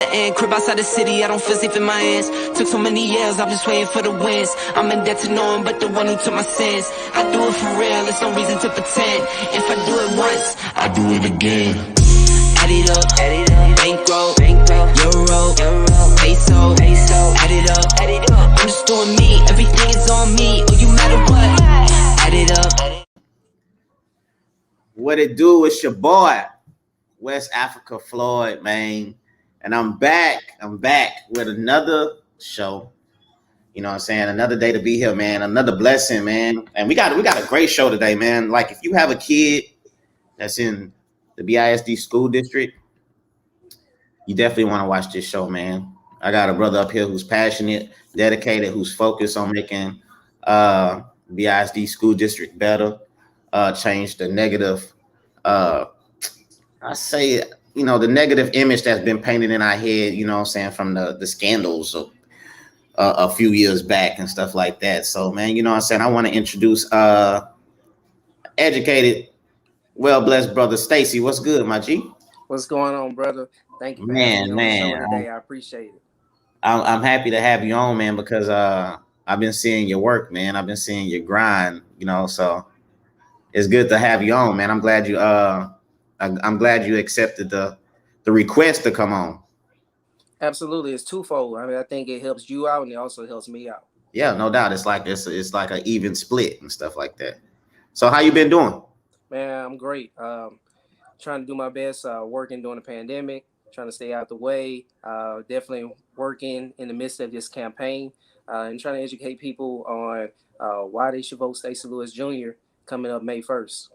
And crib outside the city, I don't feel safe in my hands. Took so many years, I'm just waiting for the wins. I'm in debt to no one but the one who took my sins. I do it for real, there's no reason to pretend. If I do it once, I do it again. Add it up, bankroll, euro, peso, add it up. I'm just doing me, everything is on me. Oh, you matter what? Add it up. What it do? It's your boy, West Africa Floyd, man. And I'm back with another show. You know what I'm saying? Another day to be here, man. Another blessing, man. And we got a great show today, man. Like, if you have a kid that's in the BISD School District, you definitely want to watch this show, man. I got a brother up here who's passionate, dedicated, who's focused on making BISD School District better, change the negative, the negative image that's been painted in our head, you know what I'm saying, from the scandals of a few years back and stuff like that. So, man, you know what I'm saying, I want to introduce educated, well-blessed brother Stacey. What's good, my G? What's going on, brother? Thank you for having me on the show today. I appreciate it. I'm happy to have you on, man, because I've been seeing your work, man. I've been seeing your grind, you know, so it's good to have you on, man. I'm glad you accepted the request to come on. Absolutely, it's twofold. I mean, I think it helps you out and it also helps me out. Yeah, no doubt. It's like an even split and stuff like that. So how you been doing? Man, I'm great. Trying to do my best, working during the pandemic, trying to stay out the way. Definitely working in the midst of this campaign and trying to educate people on why they should vote Stacey Lewis Jr. coming up May 1st.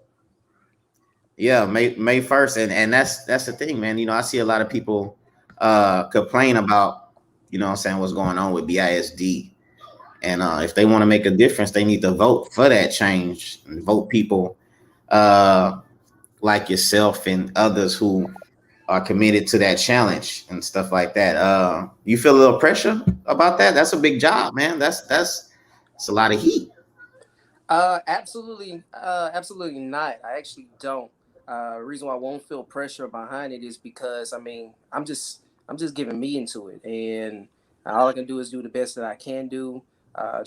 Yeah, May 1st, and that's the thing, man. You know, I see a lot of people complain about, you know what I'm saying, what's going on with BISD. And if they want to make a difference, they need to vote for that change and vote people like yourself and others who are committed to that challenge and stuff like that. You feel a little pressure about that? That's a big job, man. That's a lot of heat. Absolutely not. I actually don't. The reason why I won't feel pressure behind it is because, I mean, I'm just giving me into it, and all I can do is do the best that I can do,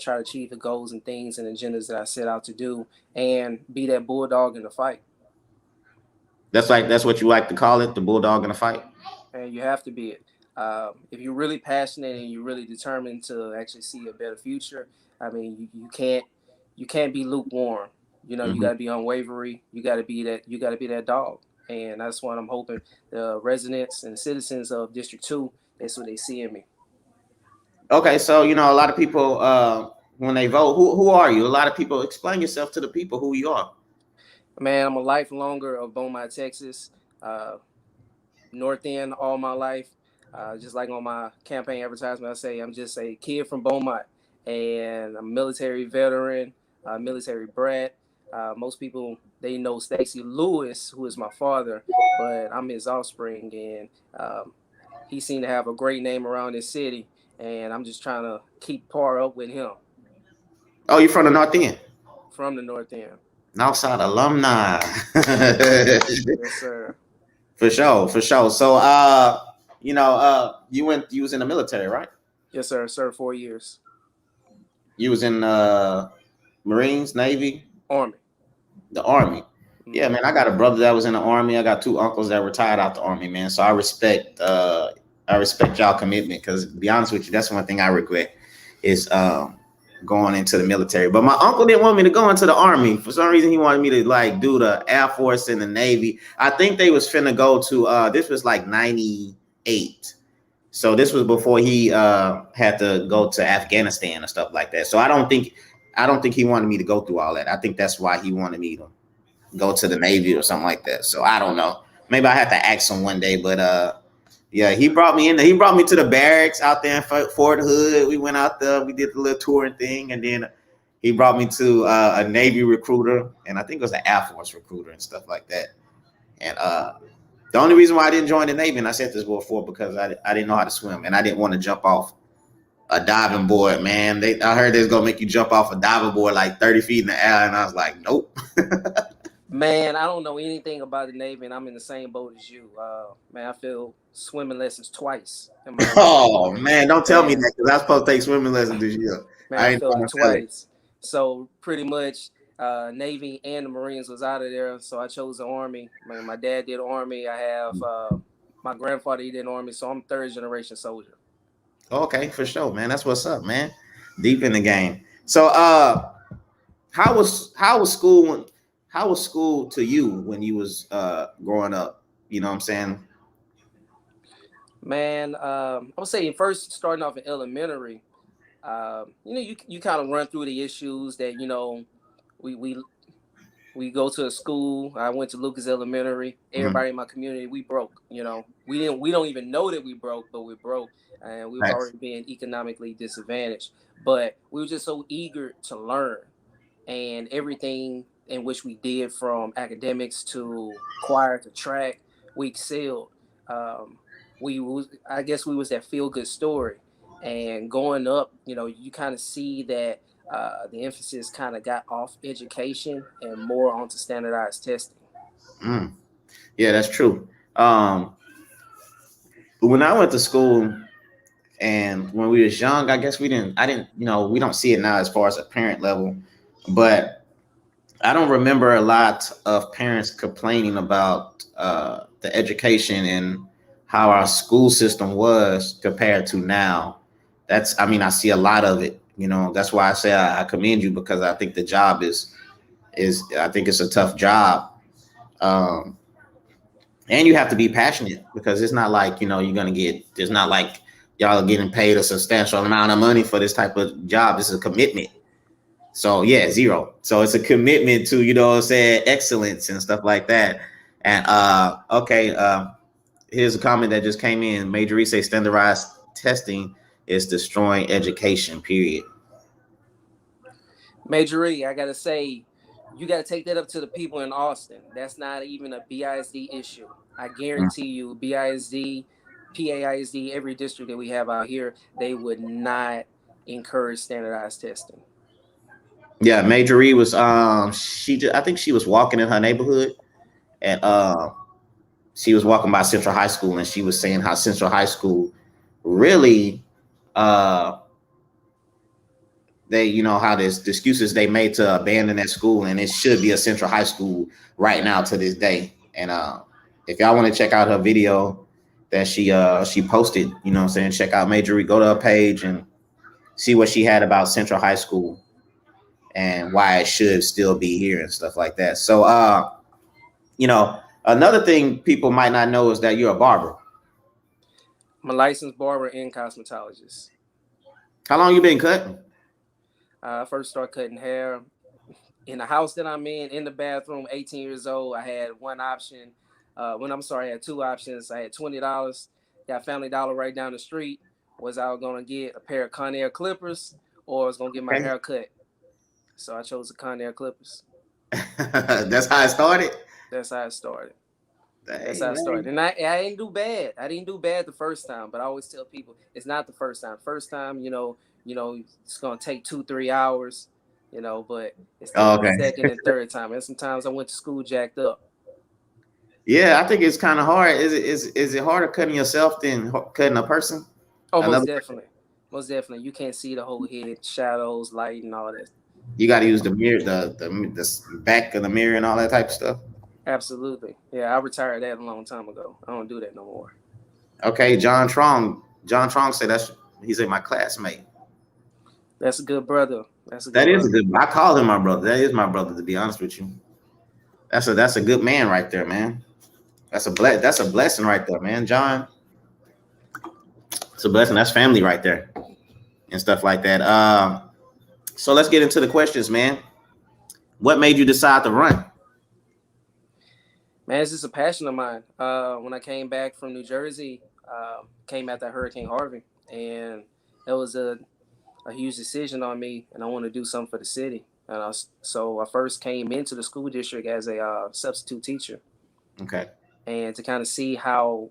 try to achieve the goals and things and agendas that I set out to do, and be that bulldog in the fight. That's what you like to call it, the bulldog in the fight. And you have to be it. If you're really passionate and you're really determined to actually see a better future, I mean, you can't be lukewarm. You know, You got to be unwavering. You got to be that dog. And that's what I'm hoping the residents and citizens of District 2, that's what they see in me. Okay, so, you know, a lot of people, when they vote, who are you? A lot of people, explain yourself to the people who you are. Man, I'm a lifelonger of Beaumont, Texas. North End all my life. Just like on my campaign advertisement, I say I'm just a kid from Beaumont. And I'm a military veteran, military brat. Most people, they know Stacey Lewis, who is my father, but I'm his offspring, and he seemed to have a great name around this city, and I'm just trying to keep par up with him. Oh, you're from the North End? From the North End. Northside alumni. Yes, sir. For sure. So, you was in the military, right? Yes, sir. Served 4 years. You was in Marines, Navy? Army. The Army. Yeah, man, I got a brother that was in the Army. I got 2 uncles that retired out the Army, man. So I respect y'all commitment, because, to be honest with you, that's one thing I regret is going into the military. But my uncle didn't want me to go into the Army. For some reason, he wanted me to like do the Air Force and the Navy. I think they was finna go to this was like 98. So this was before he had to go to Afghanistan and stuff like that. So I don't think he wanted me to go through all that. I think that's why he wanted me to go to the Navy or something like that. So I don't know. Maybe I have to ask him one day. But yeah, he brought me in. He brought me to the barracks out there in Fort Hood. We went out there. We did the little touring thing, and then he brought me to a Navy recruiter, and I think it was an Air Force recruiter and stuff like that. And the only reason why I didn't join the Navy, and I said this before, because I didn't know how to swim, and I didn't want to jump off a diving board, man. I heard they was gonna make you jump off a diving board like 30 feet in the air, and I was like, nope. Man, I don't know anything about the Navy, and I'm in the same boat as you. Man, I feel swimming lessons twice in my life. Oh man, don't tell me Man, that because I was supposed to take swimming lessons this year. man, I I ain't felt trying it to tell it. twice. So pretty much, Navy and the Marines was out of there. So I chose the Army. Man, my dad did Army. I have my grandfather, he did Army. So I'm third generation soldier. Okay, for sure, man. That's what's up, man. Deep in the game. So, how was school how was school to you when you was growing up? You know what I'm saying? Man, I would say first starting off in elementary, you kind of run through the issues that we we we go to a school. I went to Lucas Elementary. Mhm. Everybody in my community, we broke. We don't even know that we broke, but we broke, and we was Nice. already being economically disadvantaged. But we were just so eager to learn, and everything in which we did, from academics to choir to track, we excelled. Um, I guess we was that feel good story, and going up, you kind of see that the emphasis kind of got off education and more onto standardized testing. Mm. Yeah, that's true. When I went to school and when we was young, I guess I didn't, we don't see it now as far as a parent level, but I don't remember a lot of parents complaining about the education and how our school system was compared to now. I mean, I see a lot of it. That's why I say I commend you because I think the job I think it's a tough job. Um, and you have to be passionate because it's not like, you're going to it's not like y'all are getting paid a substantial amount of money for this type of job. It's a commitment. So yeah, zero. So it's a commitment to, what I'm saying, excellence and stuff like that. And okay, here's a comment that just came in. Major E say standardized testing is destroying education, period. Major, I gotta say, you gotta take that up to the people in Austin. That's not even a BISD issue. I guarantee you, BISD, PAISD, every district that we have out here, they would not encourage standardized testing. Yeah, Major E was I think she was walking in her neighborhood and she was walking by Central High School and she was saying how Central High School really uh they how the excuses they made to abandon that school and it should be a Central High School right now to this day. And if y'all want to check out her video that she posted, what I'm saying, check out Major E, go to her page and see what she had about Central High School and why it should still be here and stuff like that. So another thing people might not know is that you're a barber. I'm a licensed barber and cosmetologist. How long you been cutting? I first started cutting hair in the house that I'm in the bathroom, 18 years old. I had one option. I had two options. I had $20. Got Family Dollar right down the street. Was I going to get a pair of Conair clippers or I was going to get my hair cut? So I chose the Conair clippers. That's how it started? That's how it started. That's how it started. And I didn't do bad. I didn't do bad the first time, but I always tell people it's not the first time. First time, it's gonna take 2-3 hours, but it's the second and third time. And sometimes I went to school jacked up. Yeah, I think it's kind of hard. Is it harder cutting yourself than cutting a person? Oh, most definitely. Most definitely. You can't see the whole head, shadows, light, and all that. You got to use the mirror, the back of the mirror and all that type of stuff. Absolutely. Yeah, I retired that a long time ago. I don't do that no more. Okay, John Trong said he's my classmate. That's a good brother. That is a good. I call him my brother. That is my brother, to be honest with you. That's a good man right there, man. That's a blessing right there, man. John. It's a blessing. That's family right there, and stuff like that. So let's get into the questions, man. What made you decide to run? Man, it's just a passion of mine. When I came back from New Jersey, came after Hurricane Harvey, and it was a huge decision on me, and I want to do something for the city. And so I first came into the school district as a substitute teacher. Okay. And to kind of see how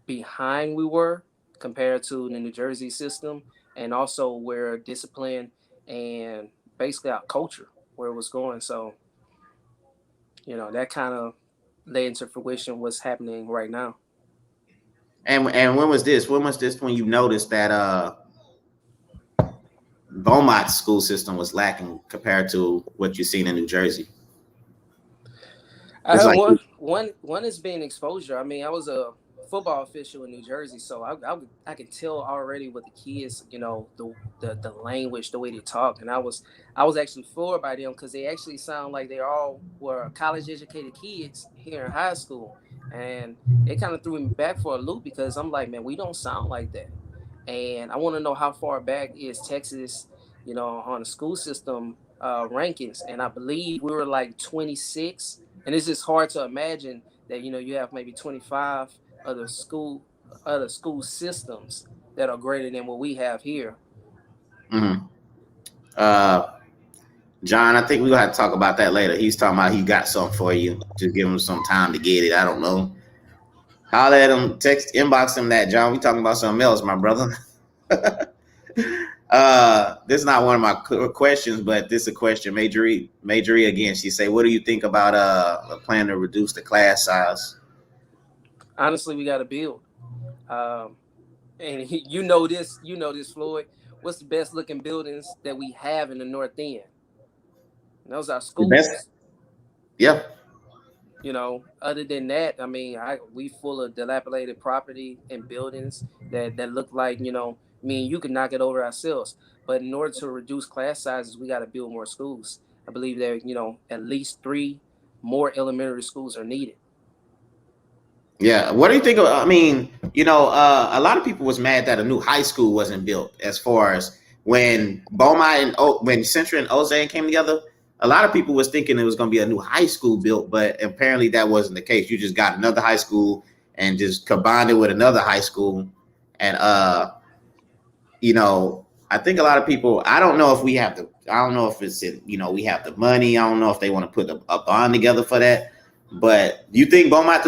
behind we were compared to the New Jersey system, and also where discipline and basically our culture, where it was going. So that kind of led into fruition what's happening right now. And when was this? When was this when you noticed that Beaumont's school system was lacking compared to what you've seen in New Jersey? I had one is being exposure. I mean, I was a football official in New Jersey, so I could tell already with the kids, the language, the way they talk, and I was actually floored by them because they actually sound like they all were college educated kids here in high school, and it kind of threw me back for a loop because I'm like, man, we don't sound like that, and I want to know how far back is Texas, on the school system rankings, and I believe we were like 26. And it's just hard to imagine that, you have maybe 25 other school systems that are greater than what we have here. Mm-hmm. John, I think we're going to have to talk about that later. He's talking about he got something for you. Just give him some time to get it. I don't know. Holler at him, inbox him that, John. We talking about something else, my brother. This is not one of my questions, but this is a question. Majorie again. She say, "What do you think about a plan to reduce the class size?" Honestly, we got to build. And you know this, Floyd. What's the best looking buildings that we have in the North End? And those are schools. Yeah. Other than that, I mean, we full of dilapidated property and buildings that look like, you can knock it over ourselves. But in order to reduce class sizes, we got to build more schools. I believe that, at least 3 more elementary schools are needed. Yeah. What do you think of, I mean, a lot of people was mad that a new high school wasn't built as far as when Beaumont when Central and Ozane came together. A lot of people was thinking it was going to be a new high school built, but apparently that wasn't the case. You just got another high school and just combined it with another high school. And, I think a lot of people, I don't know if we have I don't know if it's, we have the money. I don't know if they want to put a bond together for that. But do you think Beaumont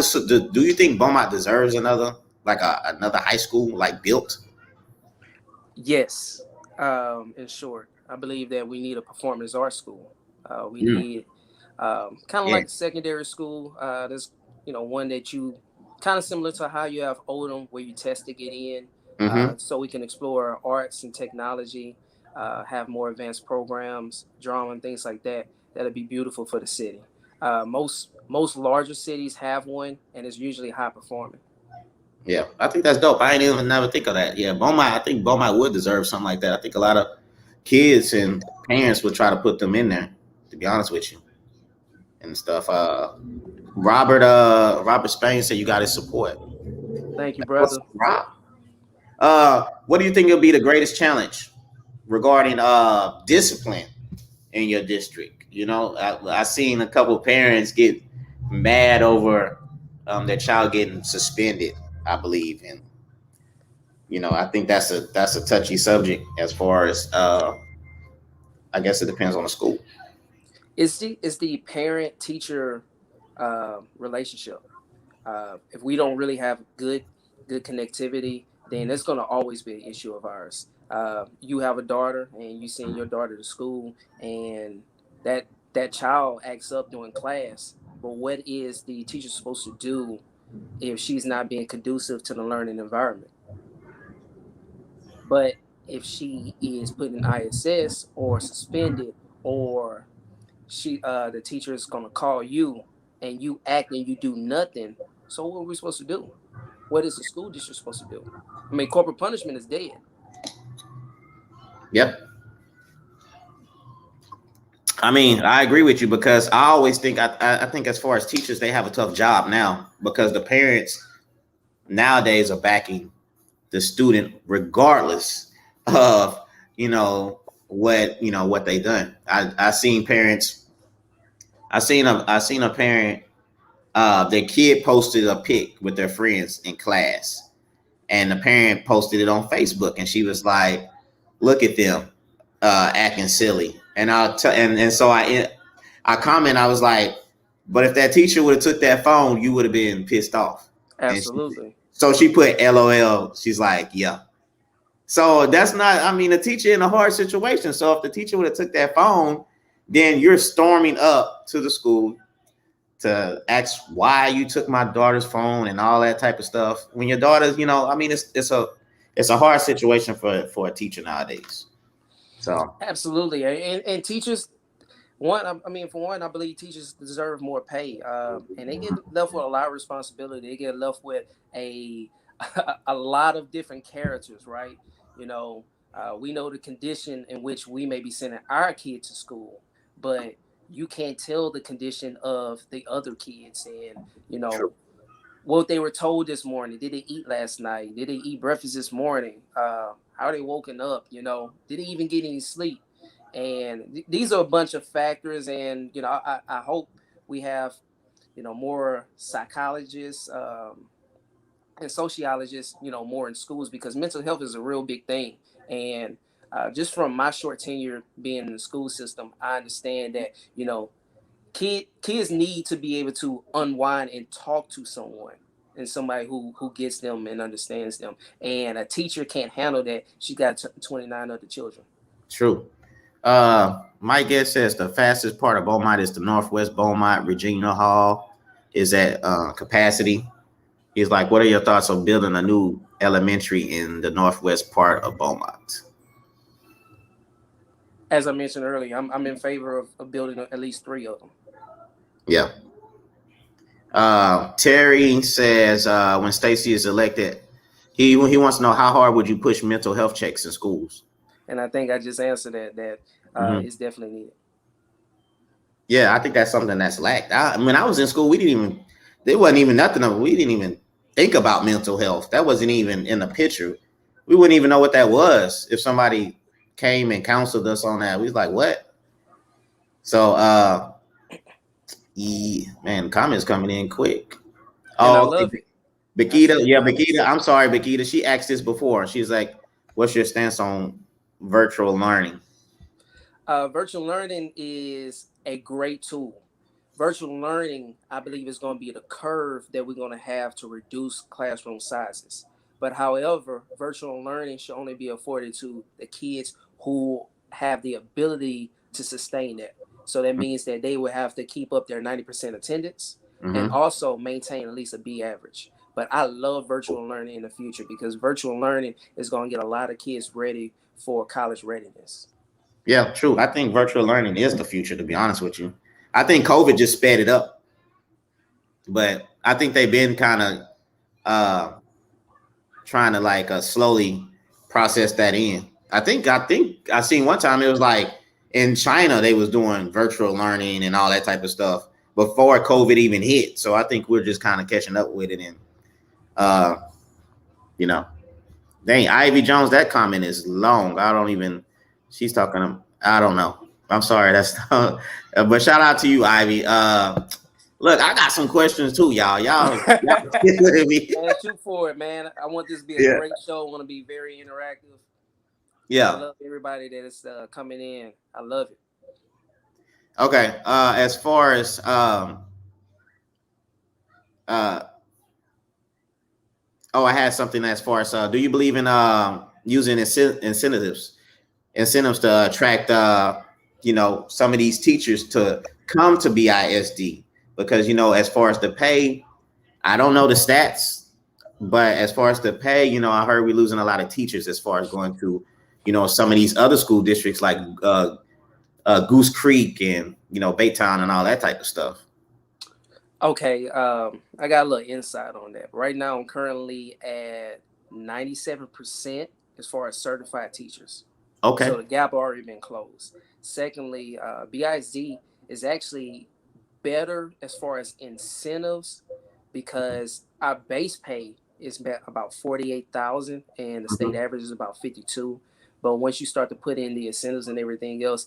deserves another high school built? Yes. In short, I believe that we need a performance arts school. We need kind of like a secondary school. There's one that you kind of similar to how you have Odom where you test to get in. So we can explore arts and technology, have more advanced programs, drama and things like that. That'd be beautiful for the city. Most larger cities have one, and it's usually high performing. Yeah, I think that's dope. I ain't even never think of that. Yeah, I think Beaumont would deserve something like that. I think a lot of kids and parents would try to put them in there, to be honest with you, and stuff. Robert Spain said you got his support. Thank you, brother. What do you think will be the greatest challenge regarding discipline in your district? I seen a couple of parents get mad over their child getting suspended, I believe, and I think that's a touchy subject as far as I guess it depends on the school. It's the parent teacher relationship. If we don't really have good connectivity, then it's going to always be an issue of ours. You have a daughter and you send your daughter to school and that child acts up during class, but what is the teacher supposed to do if she's not being conducive to the learning environment? But if she is put in ISS or suspended, or the teacher is going to call you and you act and you do nothing, so what are we supposed to do? What is the school district supposed to do? I mean, corporal punishment is dead. Yep. I mean, I agree with you because I always think I think as far as teachers, they have a tough job now because the parents nowadays are backing the student regardless of what they done. I seen parents. I seen a parent. Their kid posted a pic with their friends in class, and the parent posted it on Facebook, and she was like, "Look at them acting silly." And so I comment. I was like, "But if that teacher would have took that phone, you would have been pissed off." Absolutely. So she put LOL. She's like, "Yeah." So that's not. I mean, a teacher in a hard situation. So if the teacher would have took that phone, then you're storming up to the school. to ask why you took my daughter's phone and all that type of stuff. When your daughter's, I mean, it's a hard situation for a teacher nowadays. So absolutely, and teachers. For one, I believe teachers deserve more pay, and they get left with a lot of responsibility. They get left with a lot of different characters, right? We know the condition in which we may be sending our kids to school, but you can't tell the condition of the other kids, and True. what they were told this morning. Did they eat last night? Did they eat breakfast this morning? How are they woken up? Did they even get any sleep? And these are a bunch of factors, and I hope we have more psychologists and sociologists more in schools, because mental health is a real big thing. And just from my short tenure being in the school system, I understand that kids need to be able to unwind and talk to someone, and somebody who gets them and understands them. And a teacher can't handle that. She got 29 other children. True. My guess says the fastest part of Beaumont is the Northwest Beaumont Regina Hall is at capacity. He's like, what are your thoughts on building a new elementary in the northwest part of Beaumont? As I mentioned earlier, I'm in favor of building at least 3 of them. Yeah. Terry says when Stacey is elected, he wants to know how hard would you push mental health checks in schools? And I think I just answered that it's definitely needed. Yeah, I think that's something that's lacked. When I was in school, there wasn't even nothing of it. We didn't even think about mental health. That wasn't even in the picture. We wouldn't even know what that was if somebody came and counseled us on that. We was like, what? So, man, comments coming in quick. I love it. Bakita, I'm sorry, Bakita. She asked this before. She's like, what's your stance on virtual learning? Virtual learning is a great tool. Virtual learning, I believe, is going to be the curve that we're going to have to reduce classroom sizes. But however, virtual learning should only be afforded to the kids who have the ability to sustain that. So that means that they will have to keep up their 90% attendance and also maintain at least a B average. But I love virtual learning in the future, because virtual learning is going to get a lot of kids ready for college readiness. Yeah, true. I think virtual learning is the future, to be honest with you. I think COVID just sped it up. But I think they've been kind of trying to slowly process that in. I think I seen one time it was like in China they was doing virtual learning and all that type of stuff before COVID even hit. So I think we're just kind of catching up with it. And dang, Ivy Jones, that comment is long. She's talking. I don't know. I'm sorry. But shout out to you, Ivy. Look, I got some questions too, y'all. Y'all man, shoot for it, man. I want this to be a great show. I want to be very interactive. Yeah. I love everybody that is coming in. I love it. Okay. As far as I had something as far as do you believe in using incentives to attract some of these teachers to come to BISD? Because as far as the pay, I don't know the stats, but as far as the pay, I heard we're losing a lot of teachers as far as going to some of these other school districts like Goose Creek and Baytown and all that type of stuff. Okay, I got a little insight on that. Right now, I'm currently at 97% as far as certified teachers. Okay. So the gap already been closed. Secondly, BISD is actually better as far as incentives, because our base pay is about $48,000 and the state average is about $52,000. But once you start to put in the incentives and everything else,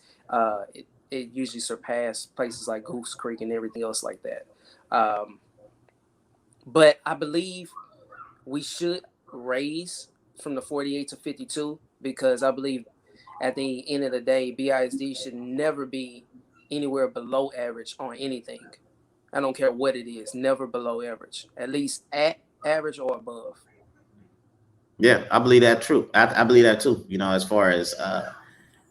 it usually surpasses places like Goose Creek and everything else like that. But I believe we should raise from the 48 to 52, because I believe at the end of the day, BISD should never be anywhere below average on anything. I don't care what it is, never below average, at least at average or above. Yeah, I believe that true. I believe that too, as far as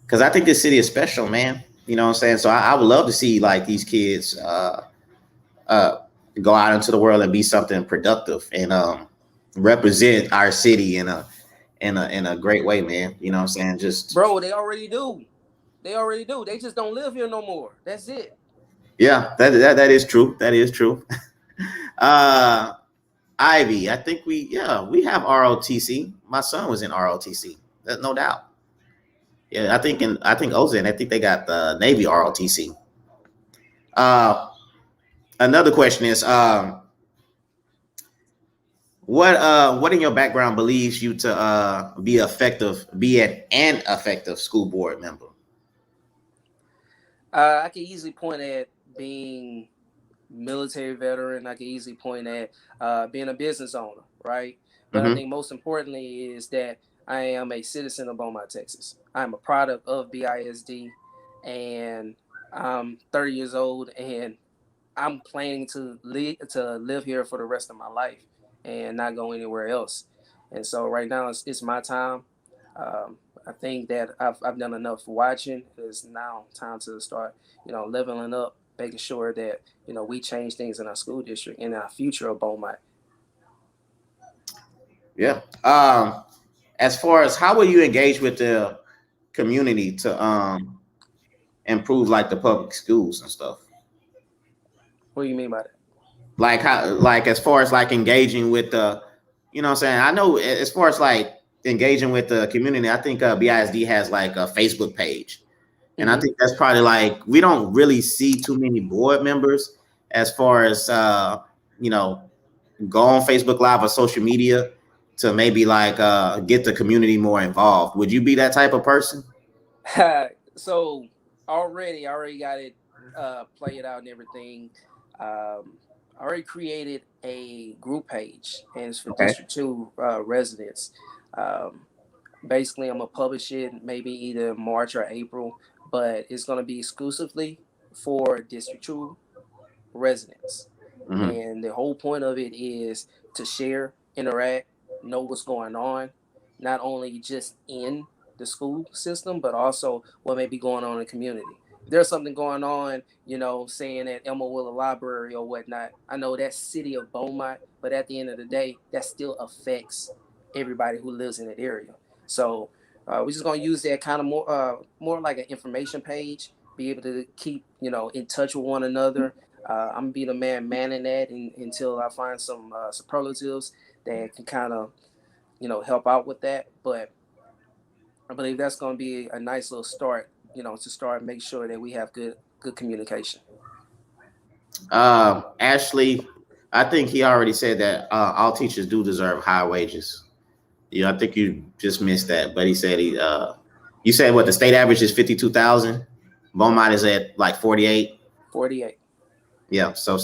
because I think this city is special, man. You know what I'm saying? So I would love to see like these kids go out into the world and be something productive and represent our city in a great way, man. You know what I'm saying? Just Bro, they already do. They just don't live here no more. That's it. yeah, that is true. That is true. Ivy, I think we have ROTC. My son was in ROTC. There's no doubt. Yeah, I think Ozen, I think they got the Navy ROTC. Another question is what in your background believes you to be an effective school board member? I can easily point at being military veteran. I can easily point at being a business owner, right? But I think most importantly is that I am a citizen of Beaumont, Texas. I'm a product of BISD, and I'm 30 years old, and I'm planning to live here for the rest of my life and not go anywhere else. And so right now it's my time. I think that I've done enough watching. It's now time to start, leveling up, making sure that, we change things in our school district and our future of Beaumont. Yeah. As far as how will you engage with the community to improve like the public schools and stuff? What do you mean by that? Like as far as like engaging with the, you know what I'm saying? I know as far as like engaging with the community, I think BISD has like a Facebook page. And I think that's probably like, we don't really see too many board members as far as, go on Facebook Live or social media to maybe like get the community more involved. Would you be that type of person? So I already got it played out and everything. I already created a group page, and it's for District 2 residents. Basically, I'm going to publish it maybe either March or April, but it's going to be exclusively for District 2 residents. And the whole point of it is to share, interact, know what's going on, not only just in the school system, but also what may be going on in the community. If there's something going on, saying at Elmo Willer Library or whatnot, I know that's city of Beaumont, but at the end of the day, that still affects everybody who lives in that area. So we're just going to use that kind of more like an information page, be able to keep, in touch with one another. I'm going to be the man manning that until I find some superlatives that can kind of, help out with that. But I believe that's going to be a nice little start, to start make sure that we have good communication. Ashley, I think he already said that all teachers do deserve high wages. I think you just missed that, but he said you said what the state average is 52,000. Beaumont is at like 48. 48. Yeah. So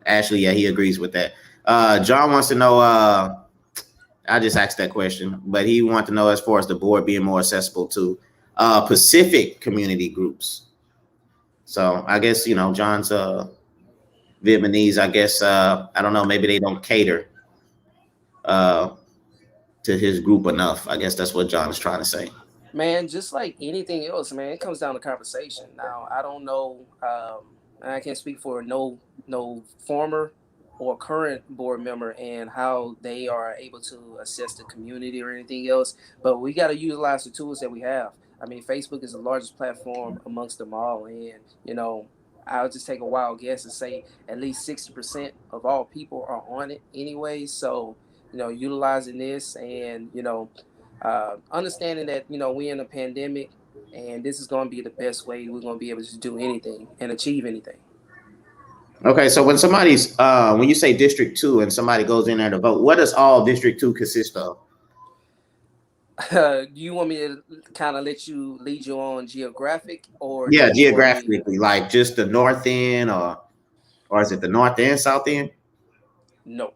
Ashley, yeah, he agrees with that. John wants to know. I just asked that question, but he wants to know as far as the board being more accessible to Pacific community groups. So I guess John's Vietnamese. I guess I don't know. Maybe they don't cater to his group enough. I guess that's what John is trying to say. Man, just like anything else, man, it comes down to conversation. Now, I don't know. I can't speak for no former or current board member and how they are able to assess the community or anything else. But we got to utilize the tools that we have. I mean, Facebook is the largest platform amongst them all. And, I'll just take a wild guess and say at least 60% of all people are on it anyway. So, utilizing this and, understanding that, we're in a pandemic and this is going to be the best way we're going to be able to do anything and achieve anything. Okay, so when when you say District 2 and somebody goes in there to vote, what does all District 2 consist of? Do you want me to kind of lead you on geographic or? Yeah, geographically, like just the north end or is it the north end, south end? No.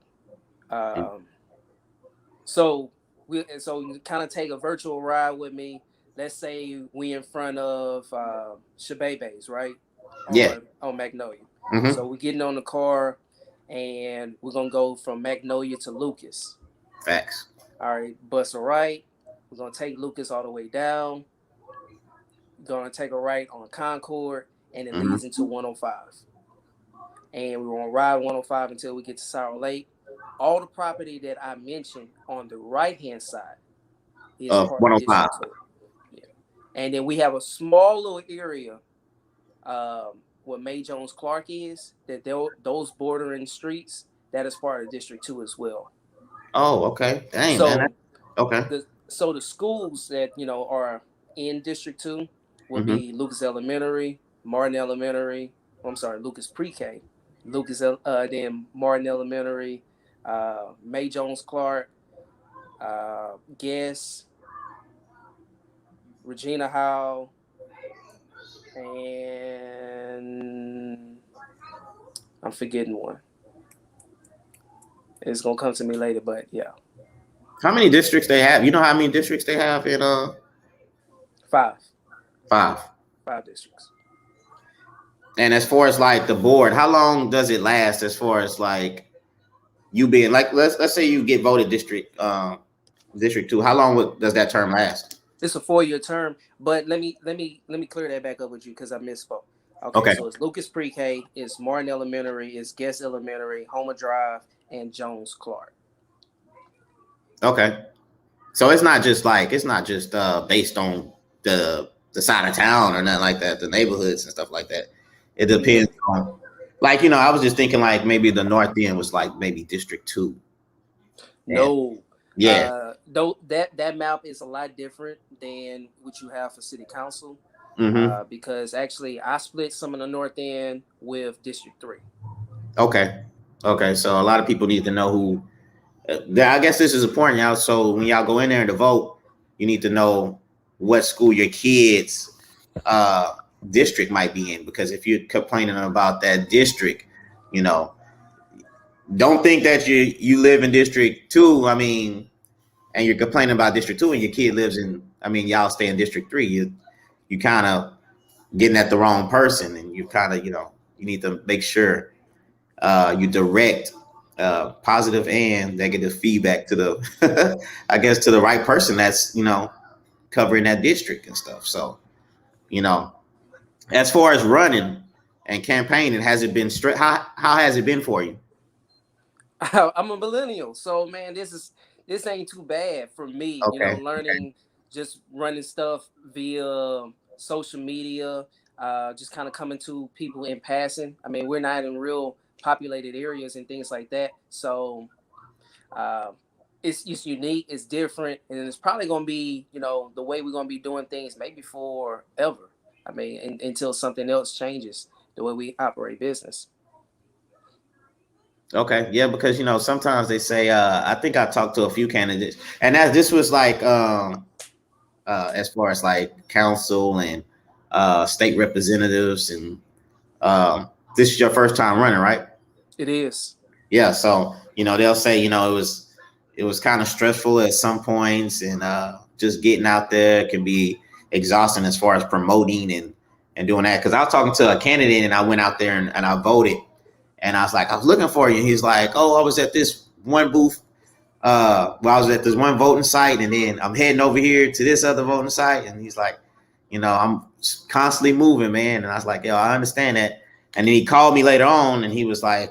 So you kind of take a virtual ride with me. Let's say we in front of Shabebe's, right? On Magnolia. So we're getting on the car and we're going to go from Magnolia to Lucas. Facts. All right, bus a right. We're going to take Lucas all the way down. We're going to take a right on Concord and it leads into 105. and we're gonna ride 105 until we get to Sour Lake. All the property that I mentioned on the right hand side is part of 105. District 2. Yeah. And then we have a small little area where May Jones Clark is, that those bordering streets, that is part of District 2 as well. Oh, okay. Dang, so, man. Okay. So the schools that, are in District 2 would be Lucas Elementary, Martin Elementary, Lucas Pre-K, then Martin Elementary, May Jones Clark, Guess, Regina Howe, and I'm forgetting one. It's gonna come to me later, but yeah. How many districts they have? You know how many districts they have in 5. 5 districts. And as far as like the board, how long does it last? As far as like you being like, let's say you get voted District 2, how long does that term last? It's a 4-year term, but let me clear that back up with you because I misspoke. Okay. So it's Lucas Pre-K, it's Martin Elementary, it's Guest Elementary, Homer Drive, and Jones Clark. Okay, so it's not just based on the side of town or nothing like that, the neighborhoods and stuff like that. It depends on, like, I was just thinking like maybe the North End was like maybe District 2. No. Yeah. Though that map is a lot different than what you have for City Council. Because actually I split some of the North End with District 3. Okay. So a lot of people need to know who. I guess this is important, y'all. So when y'all go in there to vote, you need to know what school your kids' district might be in, because if you're complaining about that district, don't think that you live in District 2. and you're complaining about District 2 and your kid lives in. Y'all stay in District 3. You kind of getting at the wrong person, and you kind of you need to make sure you direct positive and negative feedback to the I guess to the right person that's covering that district and stuff. So as far as running and campaigning, has it been straight? How has it been for you? I'm a millennial, so man, this ain't too bad for me. Okay. Learning just running stuff via social media, just kind of coming to people in passing. We're not in real populated areas and things like that, so it's unique, it's different, and it's probably going to be the way we're going to be doing things maybe forever. Until something else changes the way we operate business. Okay, yeah, because sometimes they say I think I talked to a few candidates, and this was like as far as like council and state representatives, and this is your first time running, right? It is. Yeah, so they'll say it was kind of stressful at some points, and just getting out there can be exhausting as far as promoting and doing that. Because I was talking to a candidate and I went out there and I voted, and I was like, I was looking for you. And he's like, oh, I was at this one booth. I was at this one voting site, and then I'm heading over here to this other voting site. And he's like, I'm constantly moving, man. And I was like, yo, I understand that. And then he called me later on, and he was like,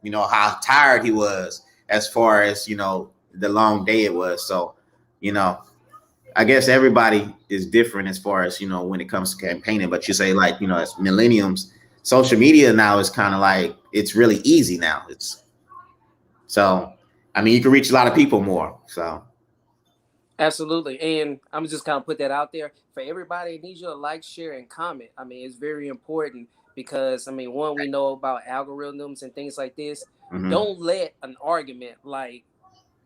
how tired he was as far as, the long day it was. So, I guess everybody is different as far as, when it comes to campaigning. But you say like, as millennials, social media now is kind of like, it's really easy now. You can reach a lot of people more. So. Absolutely. And I'm just kind of put that out there for everybody. I need you to like, share, and comment. It's very important because, one, we know about algorithms and things like this. Don't let an argument like,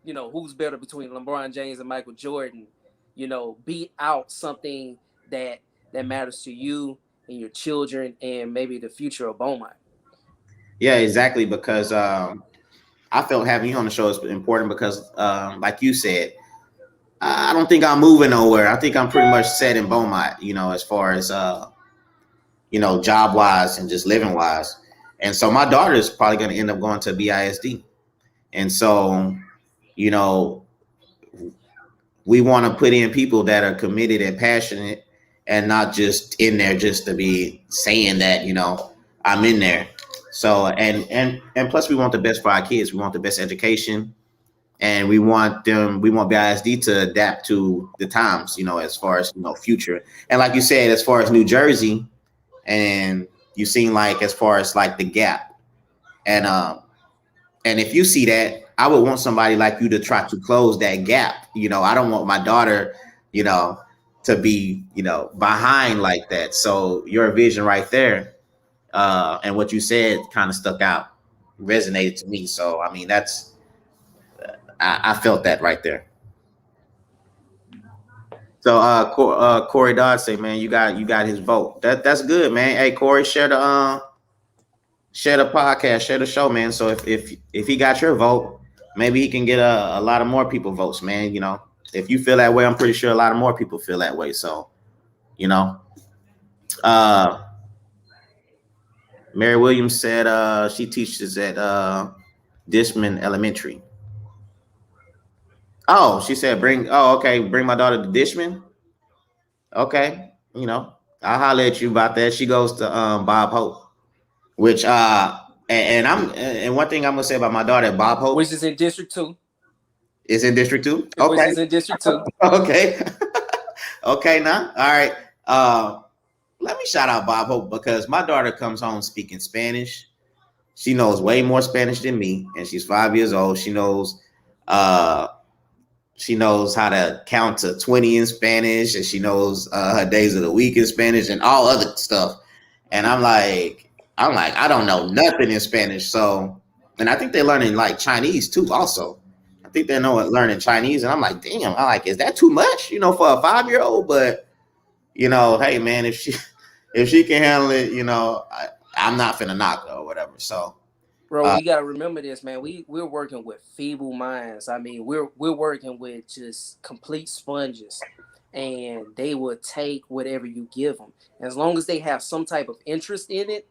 who's better between LeBron James and Michael Jordan, beat out something that matters to you and your children and maybe the future of Beaumont. Yeah, exactly. Because I felt having you on the show is important because, like you said, I don't think I'm moving nowhere. I think I'm pretty much set in Beaumont, as far as, job wise and just living wise. And so my daughter is probably going to end up going to BISD. And so, we want to put in people that are committed and passionate and not just in there just to be saying that, I'm in there. So and plus we want the best for our kids. We want the best education, and we want BISD to adapt to the times, as far as future. And like you said, as far as New Jersey, and you seen like as far as like the gap, and if you see that, I would want somebody like you to try to close that gap. I don't want my daughter, to be, behind like that. So your vision right there, and what you said kind of stuck out, resonated to me. So, I mean, I felt that right there. So, Corey Dodd say, man, you got his vote. That's good, man. Hey, Corey, share the podcast, share the show, man. So if he got your vote, maybe he can get a lot of more people votes, man. If you feel that way, I'm pretty sure a lot of more people feel that way. So, Mary Williams said she teaches at Dishman Elementary. Oh, she said bring my daughter to Dishman. Okay, I'll holler at you about that. She goes to Bob Hope. Which and one thing I'm gonna say about my daughter, Bob Hope, which is in District 2. Is in District 2? Okay. Which is in District 2. Okay. Okay, now. All right. Let me shout out Bob Hope, because my daughter comes home speaking Spanish. She knows way more Spanish than me, and she's 5 years old. She knows how to count to 20 in Spanish, and she knows her days of the week in Spanish and all other stuff. And I'm like, I don't know nothing in Spanish. So, and I think they're learning like Chinese too, also. I think they're learning Chinese. And I'm like, damn, is that too much, for a 5-year-old? But, hey man, if she can handle it, I'm not finna knock her or whatever. So, bro, you gotta remember this, man. We're working with feeble minds. I mean, we're working with just complete sponges, and they will take whatever you give them, as long as they have some type of interest in it.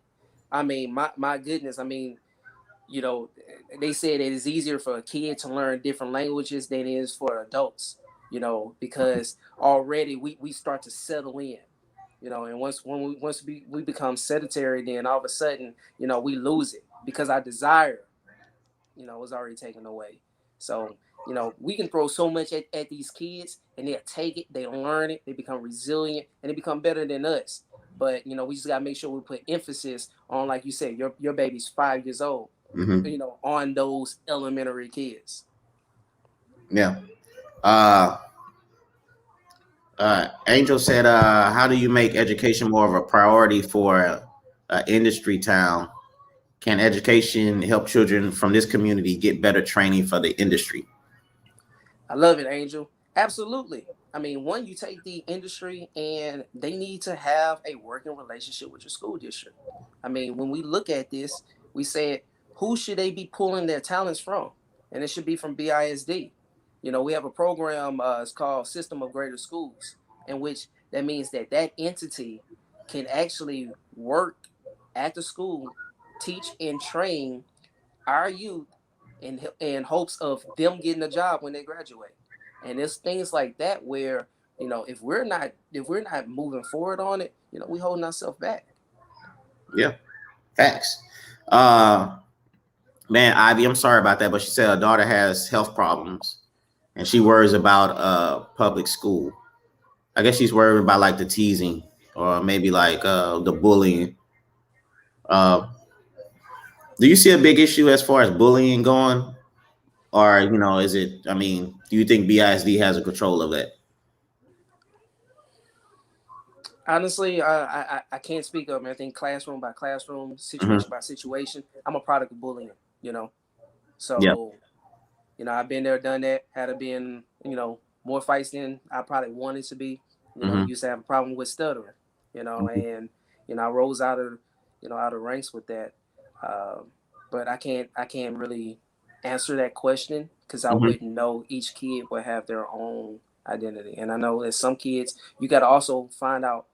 I mean, my goodness. I mean, they said it is easier for a kid to learn different languages than it is for adults. Because already we start to settle in. And once we become sedentary, then all of a sudden, we lose it, because our desire, is already taken away. So, we can throw so much at these kids, and they'll take it, they learn it, they become resilient, and they become better than us. But, we just got to make sure we put emphasis on, like you said, your baby's 5 years old, mm-hmm. On those elementary kids. Yeah. Angel said, how do you make education more of a priority for an industry town? Can education help children from this community get better training for the industry? I love it, Angel. Absolutely. I mean, one, you take the industry, and they need to have a working relationship with your school district. I mean, when we look at this, we said, who should they be pulling their talents from? And it should be from BISD. We have a program, it's called System of Greater Schools, in which that means that entity can actually work at the school, teach and train our youth in hopes of them getting a job when they graduate. And there's things like that where, if we're not moving forward on it, we holding ourselves back. Yeah, facts. Man, Ivy, I'm sorry about that, but she said her daughter has health problems, and she worries about public school. I guess she's worried about like the teasing, or maybe like the bullying. Do you see a big issue as far as bullying going? Or, is it, do you think BISD has a control of that? Honestly, I can't speak of it. I think classroom by classroom, situation by situation. I'm a product of bullying, So, yeah. I've been there, done that. Had it been, more fights than I probably wanted to be. Used to have a problem with stuttering, and, I rose out of ranks with that. But I can't really answer that question, because I wouldn't know. Each kid would have their own identity, and I know that some kids, you got to also find out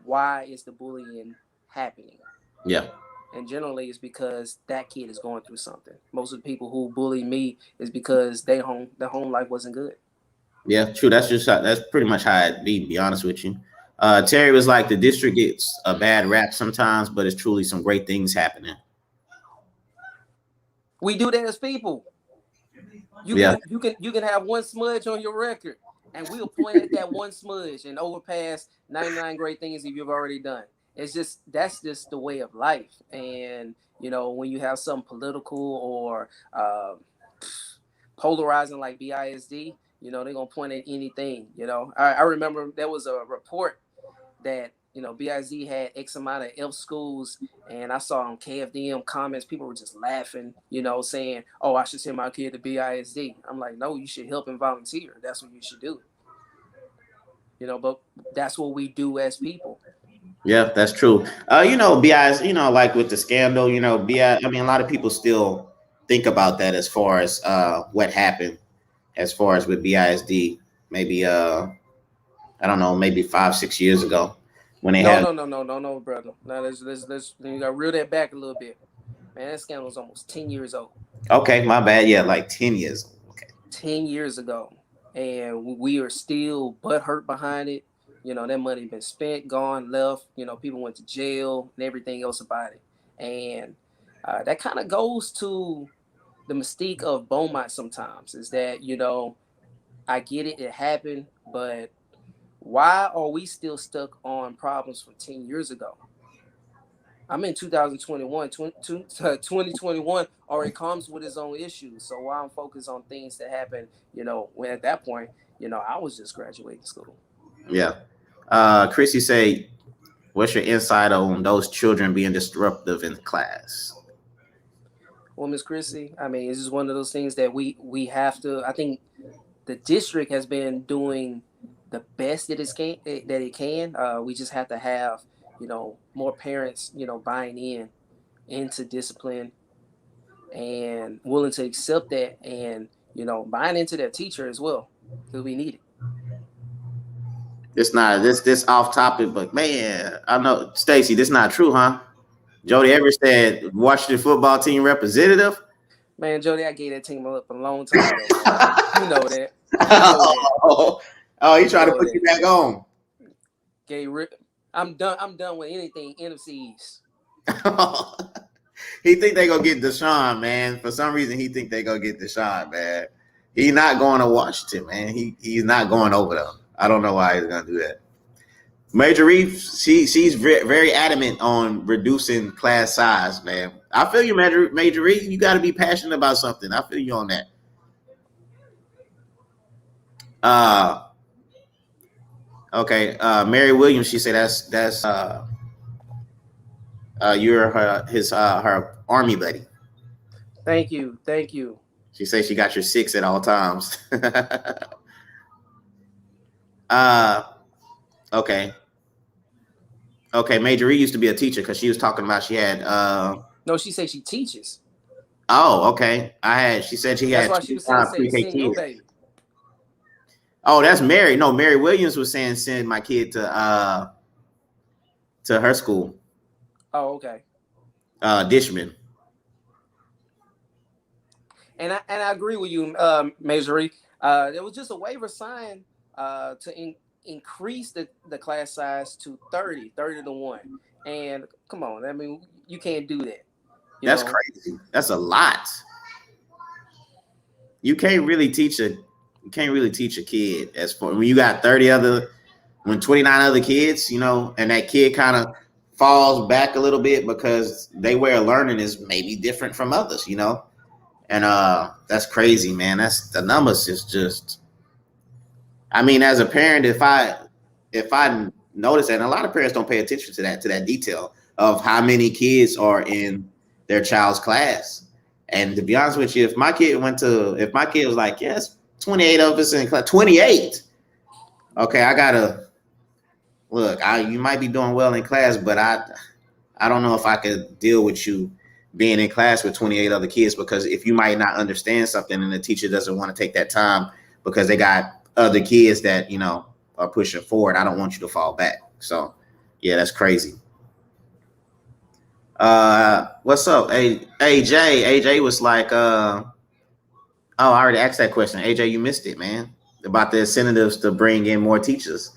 why is the bullying happening. Yeah. And generally it's because that kid is going through something. Most of the people who bully me is because their home life wasn't good. Yeah, true. That's pretty much how it be, to be honest with you. Terry was like, the district gets a bad rap sometimes, but it's truly some great things happening. We do that as people. You can have one smudge on your record, and we'll point at that one smudge and overpass 99 great things that you've already done. That's just the way of life. And when you have something political or polarizing like BISD, they're gonna point at anything. I remember there was a report that BISD had X amount of F schools, and I saw on KFDM comments, people were just laughing, saying, "Oh, I should send my kid to BISD." I'm like, no, you should help and volunteer. That's what you should do. But that's what we do as people. Yeah, that's true. BIS, like with the scandal, BI. I mean, a lot of people still think about that as far as what happened, as far as with BISD, maybe I don't know, maybe 5-6 years ago. When they no, brother. No, let's you gotta reel that back a little bit. Man, that scandal was almost 10 years old. Okay, my bad. Yeah, like 10 years old. Okay. 10 years ago. And we are still butthurt behind it. That money been spent, gone, left. People went to jail and everything else about it. And that kind of goes to the mystique of Beaumont sometimes, is that, I get it happened, but why are we still stuck on problems from 10 years ago? I'm in 2021. 2021 already comes with its own issues. So why I'm focused on things that happened, when at that point, I was just graduating school. Yeah. Chrissy say, what's your insight on those children being disruptive in class? Well, Miss Chrissy, I mean, it's just one of those things that we have to. I think the district has been doing the best that it can. We just have to have, more parents, buying into discipline and willing to accept that, and buying into their teacher as well, because we need it. It's not this off topic, but man, I know, Stacey, this not true, huh? Jody ever said Washington football team representative? Man, Jody, I gave that team up a long time ago. You know that. Oh, he trying to put you back on. I'm done with anything NFC East. He think they gonna get Deshaun, man. For some reason, he think they gonna get Deshaun, man. He's not going to Washington, man. He's not going over there. I don't know why he's gonna do that. Major Reef, she's very adamant on reducing class size, man. I feel you, Major Reef. You got to be passionate about something. I feel you on that. Okay. Mary Williams, she said that's you're her army buddy. Thank you. She says she got your 6 at all times. Okay. Major Reed used to be a teacher because she was talking about she had. No, she said she teaches. Oh, okay. She said she had. That's why she was saying send your baby. Oh, that's Mary. No, Mary Williams was saying send my kid to her school. Oh, okay. Dishman. And I agree with you, Major Reed. There was just a waiver signed to increase the class size to 30 to 1. And come on, I mean, you can't do that. That's crazy. That's a lot. You can't really teach a kid as far when you got 29 other kids, and that kid kind of falls back a little bit because their way of learning is maybe different from others, and that's crazy, man. That's the numbers is just. I mean, as a parent, if I notice that, and a lot of parents don't pay attention to that detail of how many kids are in their child's class. And to be honest with you, if my kid was like, yes, 28 of us in class, 28. Okay, I gotta look. You might be doing well in class, but I don't know if I could deal with you being in class with 28 other kids, because if you might not understand something and the teacher doesn't want to take that time because they got other kids that are pushing forward, I don't want you to fall back. So yeah, that's crazy. What's up? AJ was like, I already asked that question. AJ, you missed it, man, about the incentives to bring in more teachers.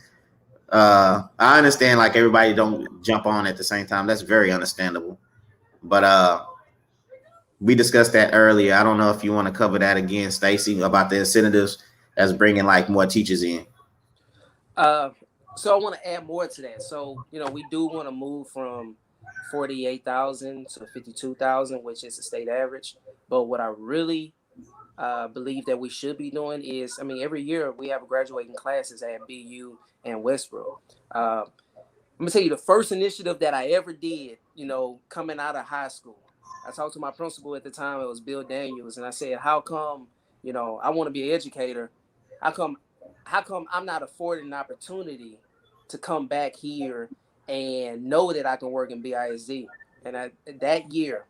I understand, like, everybody don't jump on at the same time. That's very understandable. But we discussed that earlier. I don't know if you want to cover that again, Stacey, about the incentives as bringing like more teachers in. So I want to add more to that. So, we do want to move from 48,000 to 52,000, which is the state average. But what I really believe that we should be doing is, every year we have graduating classes at BU and Westbrook. I'm going to tell you the first initiative that I ever did, coming out of high school. I talked to my principal at the time, it was Bill Daniels, and I said, how come, I want to be an educator. How come I'm not afforded an opportunity to come back here and know that I can work in BISD? And that year,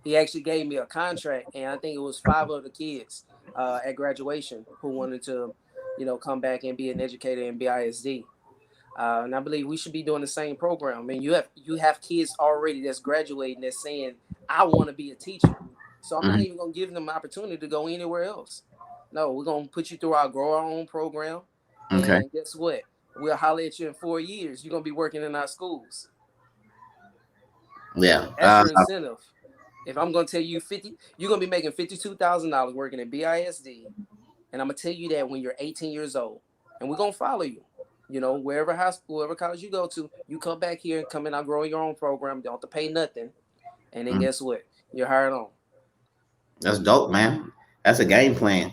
he actually gave me a contract, and I think it was 5 other kids at graduation who wanted to, come back and be an educator in BISD. And I believe we should be doing the same program. You have kids already that's graduating that's saying, I want to be a teacher. So I'm not even going to give them an opportunity to go anywhere else. No, we're going to put you through our Grow Our Own program. Okay. And guess what? We'll holler at you in 4 years. You're going to be working in our schools. Yeah. That's your incentive. If I'm going to tell you you're going to be making $52,000 working at BISD. And I'm going to tell you that when you're 18 years old. And we're going to follow you. Wherever high school, wherever college you go to, you come back here and come in our Grow Your Own program. You don't have to pay nothing. And then guess what? You're hired on. That's dope, man. That's a game plan.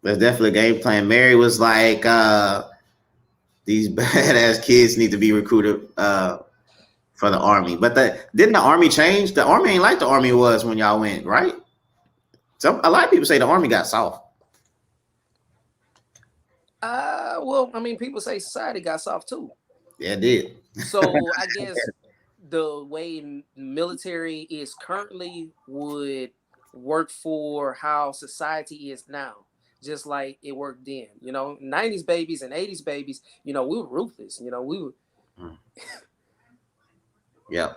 That's definitely a game plan. Mary was like, these badass kids need to be recruited for the Army. But didn't the Army change? The Army ain't like the Army was when y'all went, right? A lot of people say the Army got soft. People say society got soft too. Yeah, it did. So I guess the way military is currently would work for how society is now, just like it worked then. 90s babies and 80s babies, we were ruthless. We were. Yeah.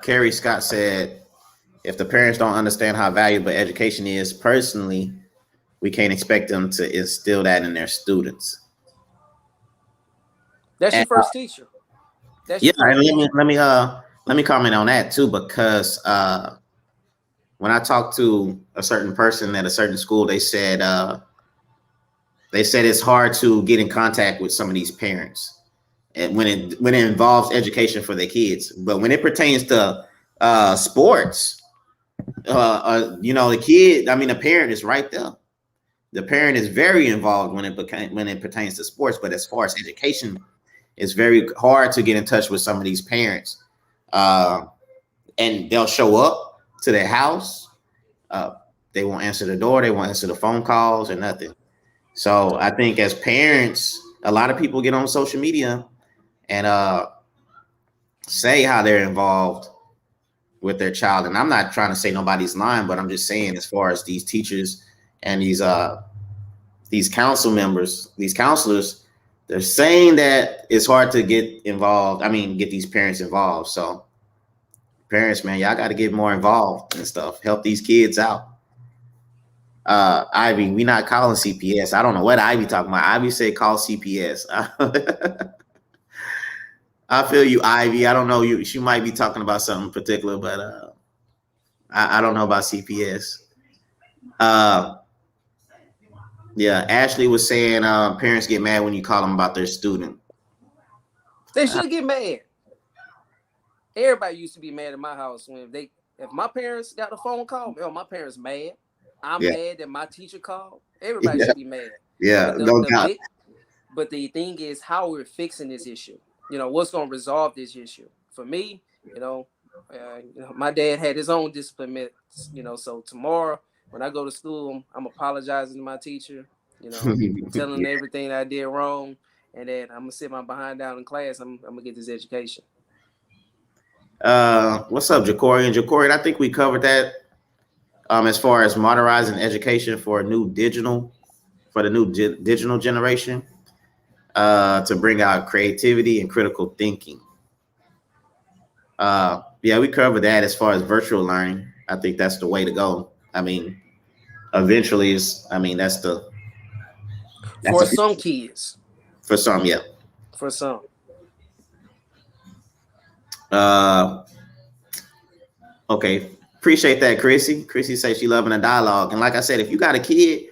Carrie Scott said, if the parents don't understand how valuable education is, personally, we can't expect them to instill that in their students. That's your first teacher. Let me comment on that too, because when I talked to a certain person at a certain school, they said it's hard to get in contact with some of these parents, and when it involves education for their kids. But when it pertains to sports, the kid, the parent is right there. The parent is very involved when it pertains to sports, but as far as education, it's very hard to get in touch with some of these parents. And they'll show up to their house. They won't answer the door. They won't answer the phone calls or nothing. So I think as parents, a lot of people get on social media and say how they're involved with their child. And I'm not trying to say nobody's lying, but I'm just saying as far as these teachers and these council members, these counselors, they're saying that it's hard to get involved. Get these parents involved. So parents, man, y'all got to get more involved and stuff. Help these kids out. Ivy, we not calling CPS. I don't know what Ivy talking about. Ivy said call CPS. I feel you, Ivy. I don't know. She might be talking about something particular, but I don't know about CPS. Yeah, Ashley was saying parents get mad when you call them about their student. They should get mad. Everybody used to be mad at my house if my parents got a phone call. My parents mad. I'm mad that my teacher called. Everybody should be mad. Yeah, no doubt. But the thing is how we're fixing this issue. What's going to resolve this issue? For me, my dad had his own discipline. So tomorrow, when I go to school, I'm apologizing to my teacher, telling her everything I did wrong, and then I'm gonna sit my behind down in class. I'm gonna get this education. What's up, Jacorian? Jacorian, I think we covered that. As far as modernizing education for the new digital generation, to bring out creativity and critical thinking. We covered that as far as virtual learning. I think that's the way to go. Eventually, that's for some kids. For some, yeah. For some. Okay. Appreciate that, Chrissy. Chrissy says she loving a dialogue. And like I said, if you got a kid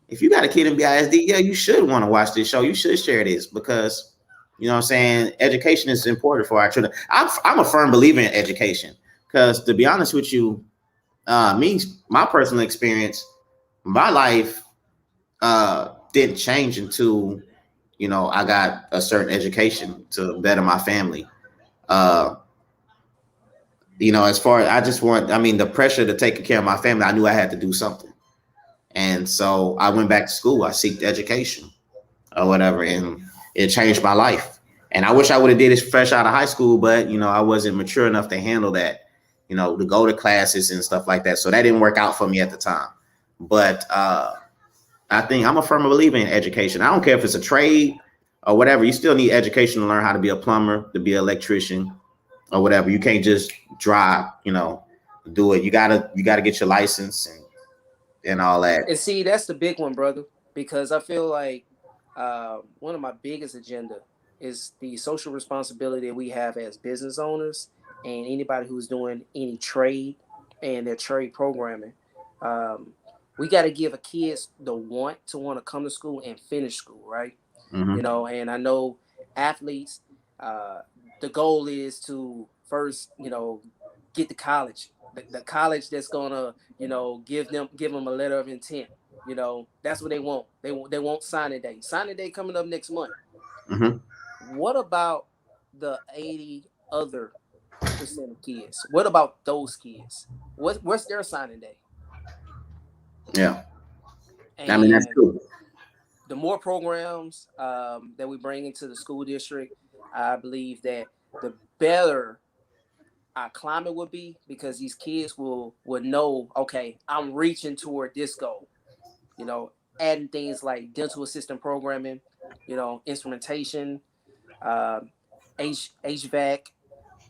in BISD, yeah, you should want to watch this show. You should share this because, you know what I'm saying, education is important for our children. I'm a firm believer in education because, to be honest with you, my personal experience, my life didn't change until, I got a certain education to better my family. As far as the pressure to take care of my family, I knew I had to do something. And so I went back to school. I seeked education or whatever, and it changed my life. And I wish I would have did it fresh out of high school, but, I wasn't mature enough to handle that, to go to classes and stuff like that. So that didn't work out for me at the time. But I think I'm a firm believer in education. I don't care if it's a trade or whatever. You still need education to learn how to be a plumber, to be an electrician or whatever. You can't just drive, do it. You gotta get your license and all that. And see, that's the big one, brother, because I feel like one of my biggest agenda is the social responsibility that we have as business owners and anybody who's doing any trade and their trade programming. We got to give a kids the want to come to school and finish school, right? Mm-hmm. And I know athletes, the goal is to first, get to college, the college that's gonna, give them a letter of intent. That's what they want. They want signing day. Signing day coming up next month. Mm-hmm. What about the 80% of kids? What about those kids? What's their signing day? Yeah. And that's cool. The more programs that we bring into the school district, I believe that the better our climate would be, because these kids would know, okay, I'm reaching toward this goal. Adding things like dental assistant programming, instrumentation, HVAC,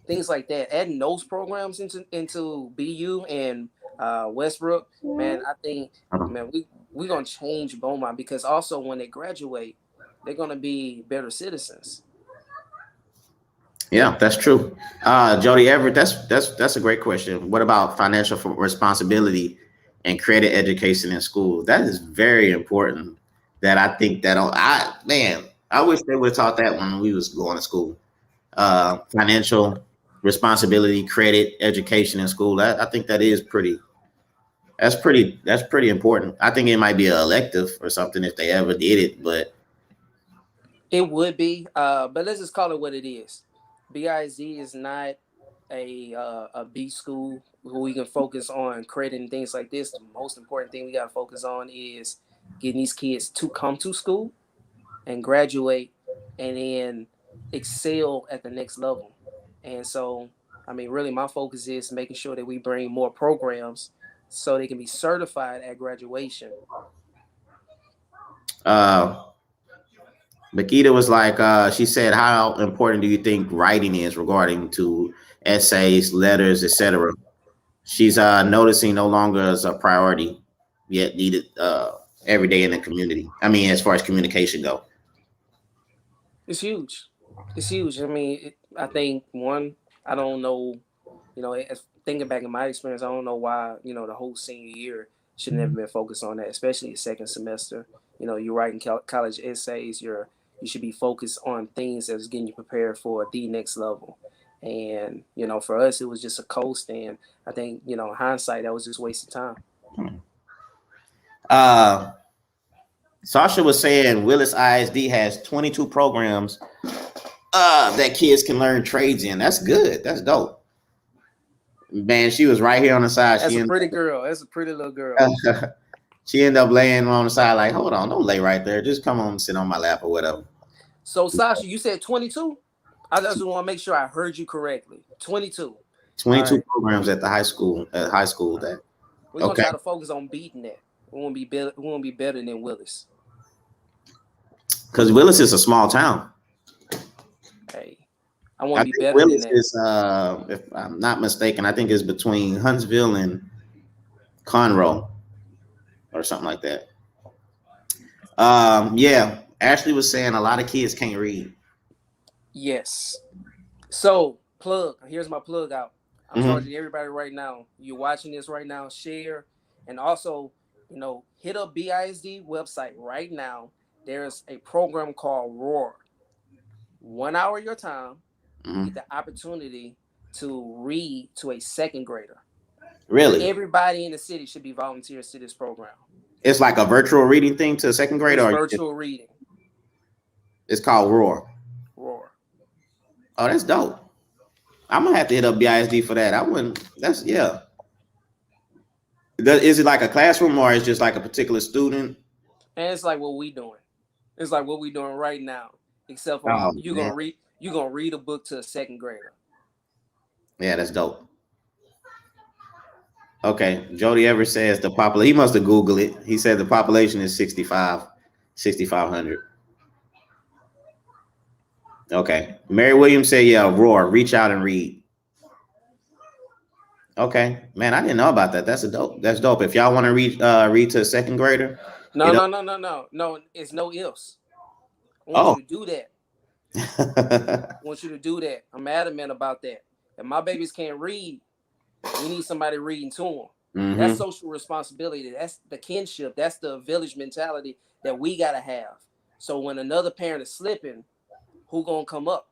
things like that. Adding those programs into BU and Westbrook, man, I think, man, we're going to change Beaumont, because also when they graduate, they're going to be better citizens. Yeah, that's true. Jody Everett, that's a great question. What about financial responsibility and credit education in school? That is very important. That I think that I wish they would have taught that when we was going to school. Financial responsibility, credit education in school. I think that is pretty important. I think it might be an elective or something if they ever did it, but it would be. But let's just call it what it is. BISD is not a B school where we can focus on credit and things like this. The most important thing we got to focus on is getting these kids to come to school and graduate and then excel at the next level. And so, really my focus is making sure that we bring more programs so they can be certified at graduation. Makita was like, she said, how important do you think writing is regarding to essays, letters, etc.? She's noticing no longer as a priority yet needed every day in the community. As far as communication go. It's huge. I think I don't know, thinking back in my experience, I don't know why, the whole senior year should never been focused on that, especially the second semester. You're writing college essays, you should be focused on things that's getting you prepared for the next level. And, for us, it was just a coast. And I think, hindsight, that was just wasted time. Sasha was saying Willis ISD has 22 programs that kids can learn trades in. That's good. That's dope. Man, she was right here on the side. That's a pretty girl. That's a pretty little girl. She ended up laying on the side like, hold on, don't lay right there. Just come on and sit on my lap or whatever. So, Sasha, you said 22? I just want to make sure I heard you correctly. 22. 22 right. Programs at the high school. That we're gonna try to focus on beating that. We won't be better than Willis. Because Willis is a small town. Hey, I want to be better Willis than that. Is, if I'm not mistaken, I think it's between Huntsville and Conroe or something like that. Ashley was saying a lot of kids can't read. Yes. So plug. Here's my plug out. I'm charging everybody right now. You're watching this right now. Share, and also, hit up BISD website right now. There's a program called Roar. 1 hour of your time, you get the opportunity to read to a second grader. Really? Everybody in the city should be volunteers to this program. It's like a virtual reading thing to a second grader? It's virtual reading. It's called Roar. Roar. Oh, that's dope. I'm going to have to hit up BISD for that. Is it like a classroom or is it just like a particular student? And it's like what we doing. It's like what we doing right now. Except for you're gonna read a book to a second grader. Yeah, that's dope. Okay, Jody Everett says the population. He must have Googled it. He said the population is 6,500. Okay, Mary Williams said, "Yeah, Roar, reach out and read." Okay, man, I didn't know about that. That's dope. That's dope. If y'all want to read to a second grader, no, it's no ifs. I want you to do that. I want you to do that. I'm adamant about that. If my babies can't read, we need somebody reading to them. That's social responsibility. That's the kinship. That's the village mentality that we gotta have. So when another parent is slipping, who gonna come up?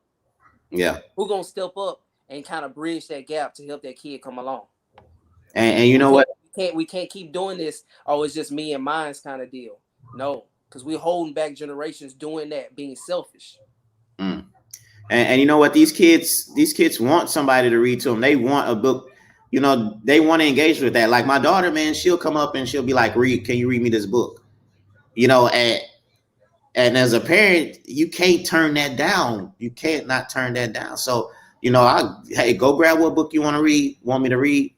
Yeah. Who gonna step up and kind of bridge that gap to help that kid come along? And you know what? We can't keep doing this. Oh, it's just me and mine's kind of deal. No, because we're holding back generations doing that, being selfish. And you know what? These kids want somebody to read to them. They want a book. They want to engage with that. Like my daughter, man, she'll come up and she'll be like, can you read me this book? And as a parent, you can't turn that down. You can't not turn that down. So, hey, go grab what book you want me to read,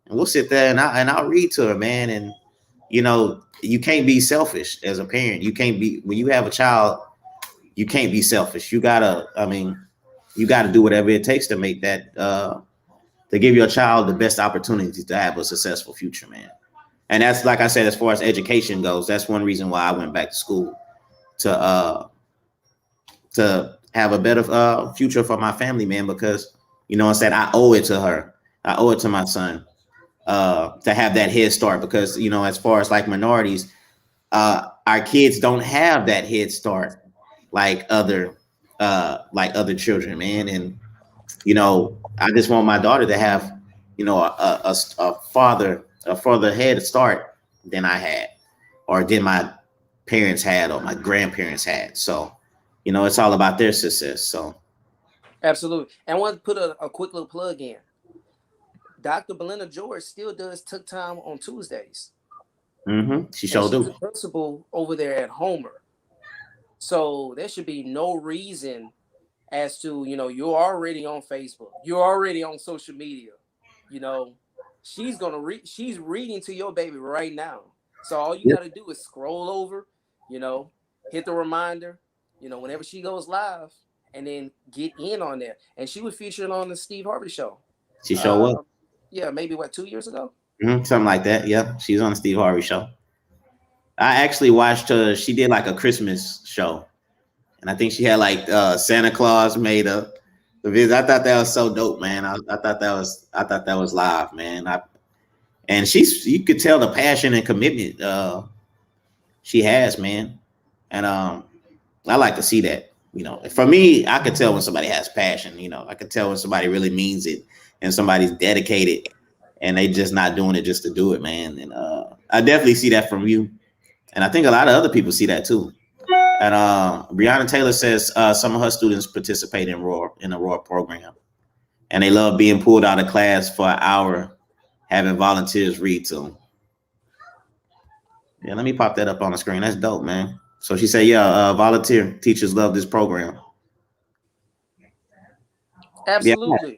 and we'll sit there and I'll read to her, man. And, you can't be selfish as a parent. You can't be, when you have a child, you can't be selfish. You gotta do whatever it takes to make that, to give your child the best opportunity to have a successful future, man. And that's, like I said, as far as education goes, that's one reason why I went back to school, to have a better future for my family, man, because, I said I owe it to her. I owe it to my son to have that head start because, as far as like minorities, our kids don't have that head start like other children, man. And, I just want my daughter to have, a further head start than I had, or than my parents had, or my grandparents had. So, it's all about their success. So, absolutely. And I want to put a quick little plug in. Dr. Belinda George still does Took Time on Tuesdays. She showed She's the principal over there at Homer. So there should be no reason as to, you're already on Facebook, you're already on social media, she's reading to your baby right now. So all you got to do is scroll over, hit the reminder, whenever she goes live, and then get in on there. And she was featured on the Steve Harvey show. She showed up. Yeah, maybe 2 years ago? Something like that. Yeah, she's on the Steve Harvey show. I actually watched her. She did like a Christmas show, and I think she had like Santa Claus made the visit. I thought that was so dope, man. I thought that was live, man. And you could tell the passion and commitment she has, man. And I like to see that. For me, I could tell when somebody has passion. I could tell when somebody really means it and somebody's dedicated and they just not doing it just to do it, man. And I definitely see that from you. And I think a lot of other people see that too. And Brianna Taylor says some of her students participate in the Roar program, and they love being pulled out of class for an hour, having volunteers read to them. Yeah, let me pop that up on the screen. That's dope, man. So she said, volunteer teachers love this program. Absolutely. Yeah.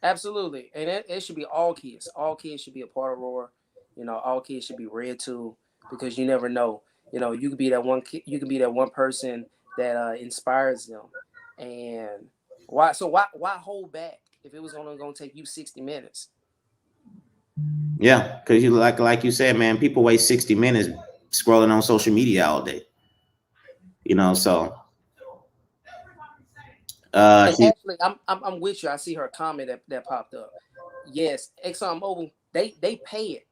Absolutely. And it should be all kids. All kids should be a part of Roar. All kids should be read to, because you never know. You could be that one kid, you could be that one person that inspires them. And why hold back if it was only going to take you 60 minutes? Yeah, because you like you said, man, people waste 60 minutes scrolling on social media all day. So And actually, I'm with you. I see her comment that popped up. Yes, ExxonMobil, they pay it.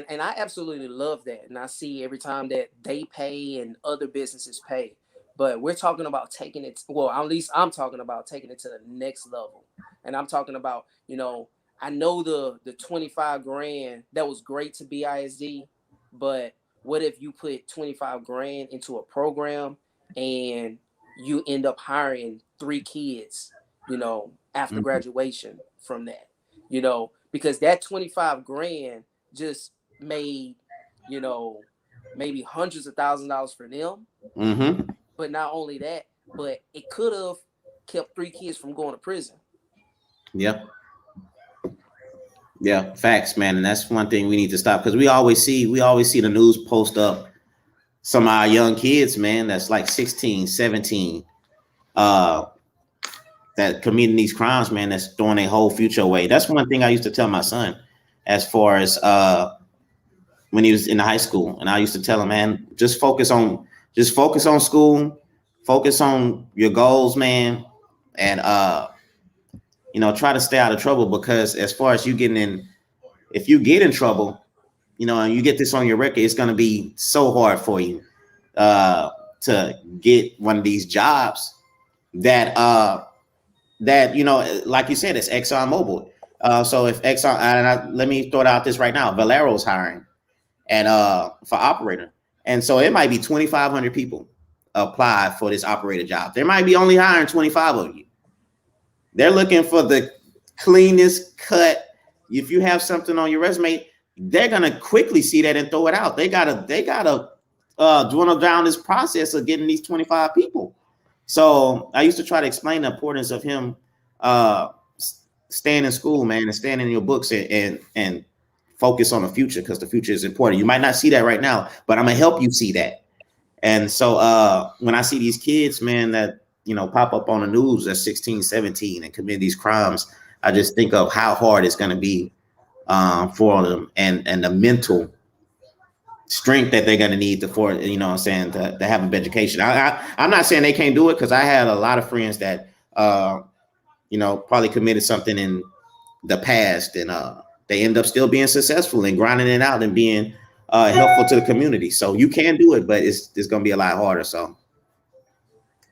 And I absolutely love that. And I see every time that they pay and other businesses pay. But we're talking about taking it, well, at least I'm talking about taking it to the next level. And I'm talking about, I know the 25 grand, that was great to BISD, but what if you put 25 grand into a program and you end up hiring 3 kids, after graduation from that, because that 25 grand just made, maybe hundreds of $1,000s for them. Mm-hmm. But not only that, but it could have kept 3 kids from going to prison. Yep. Yeah, facts, man. And that's one thing we need to stop, because we always see the news post up some of our young kids, man, that's like 16, 17, that committing these crimes, man, that's throwing their whole future away. That's one thing I used to tell my son, as far as when he was in high school. And I used to tell him, man, just focus on school, focus on your goals, man. And, try to stay out of trouble, because as far as you getting in, if you get in trouble, and you get this on your record, it's going to be so hard for you to get one of these jobs that like you said, it's ExxonMobil. So if Exxon, let me throw it out this right now, Valero's hiring and for operator, and so it might be 2,500 people apply for this operator job. They might be only hiring 25 of you. They're looking for the cleanest cut. If you have something on your resume, they're gonna quickly see that and throw it out. They gotta dwindle down this process of getting these 25 people. So I used to try to explain the importance of him staying in school, man, and staying in your books and focus on the future, because the future is important. You might not see that right now, but I'm gonna help you see that. And so when I see these kids, man, that pop up on the news at 16, 17 and commit these crimes, I just think of how hard it's going to be for them, and the mental strength that they're going to need to have a better education. I'm not saying they can't do it, because I had a lot of friends that probably committed something in the past, and they end up still being successful and grinding it out and being helpful to the community. So you can do it, but it's going to be a lot harder. So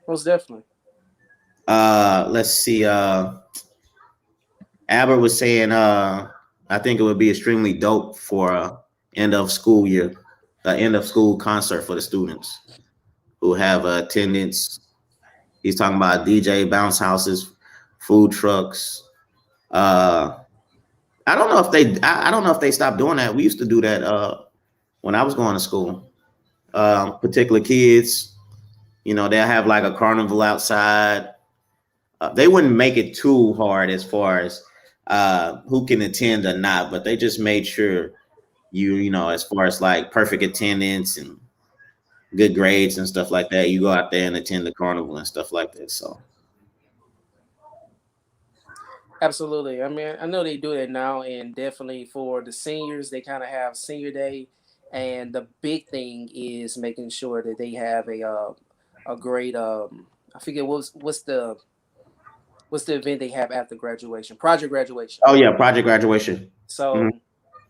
most definitely. Let's see. Albert was saying, I think it would be extremely dope for end of school concert for the students who have attendance. He's talking about DJ, bounce houses, food trucks. I don't know if they stopped doing that. We used to do that when I was going to school. Particular kids, they'll have like a carnival outside. They wouldn't make it too hard as far as who can attend or not, but they just made sure as far as like perfect attendance and good grades and stuff like that, you go out there and attend the carnival and stuff like that. So absolutely. I mean, I know they do it now, and definitely for the seniors, they kind of have senior day, and the big thing is making sure that they have a great I forget what's the event they have after graduation? Project graduation. Oh yeah, project graduation. So,